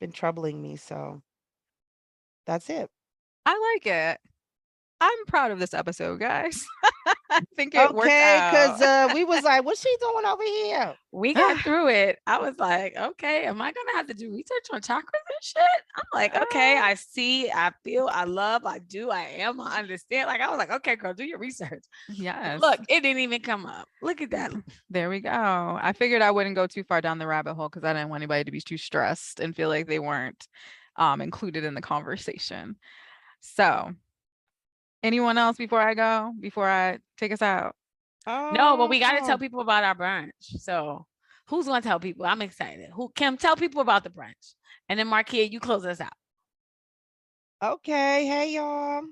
been troubling me. So that's it. I like it. I'm proud of this episode, guys. I think it worked Okay, out. because we was like, what's she doing over here? We got through it. I was like, okay, am I gonna have to do research on chakras and shit? I'm like, okay, Ah, I see, I feel, I love, I do, I am, I understand. Like, I was like, okay, girl, do your research. Yes. Look, it didn't even come up. Look at that. There we go. I figured I wouldn't go too far down the rabbit hole because I didn't want anybody to be too stressed and feel like they weren't included in the conversation. So, anyone else before I go? Before I take us out? No, but we got to tell oh, people about our brunch. So, who's gonna tell people? I'm excited. Who Kim? Tell people about the brunch, and then Marquia, you close us out. okay. Hey, y'all.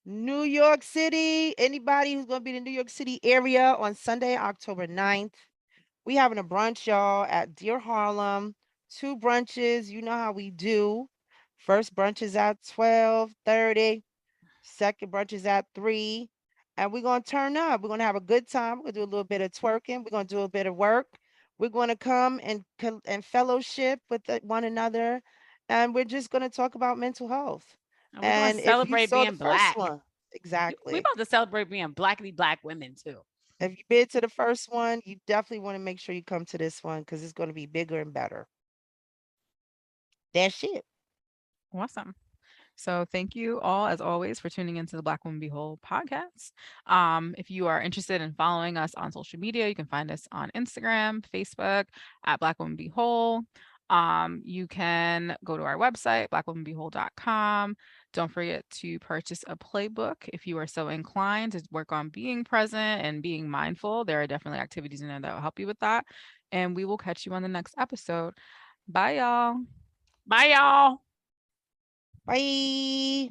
New York City. Anybody who's going to be in the New York City area on Sunday, October 9th. We having a brunch, y'all, at Dear Harlem. Two brunches. You know how we do. First brunch is at 12:30. Second brunch is at 3. And we're going to turn up. We're going to have a good time. We're going to do a little bit of twerking. We're going to do a bit of work. We're going to come and fellowship with one another. And we're just going to talk about mental health. And we're gonna And if you celebrate saw the being first black. one, We exactly. about to celebrate being blackity black women too. If you've been to the first one, you definitely want to make sure you come to this one because it's going to be bigger and better. That's it. Awesome. So thank you all, as always, for tuning into the Black Woman Be Whole podcast. If you are interested in following us on social media, you can find us on Instagram, Facebook at Black Woman Be Whole. You can go to our website, blackwomanbewhole.com. Don't forget to purchase a playbook if you are so inclined to work on being present and being mindful. There are definitely activities in there that will help you with that. And we will catch you on the next episode. Bye, y'all. Bye, y'all. Bye.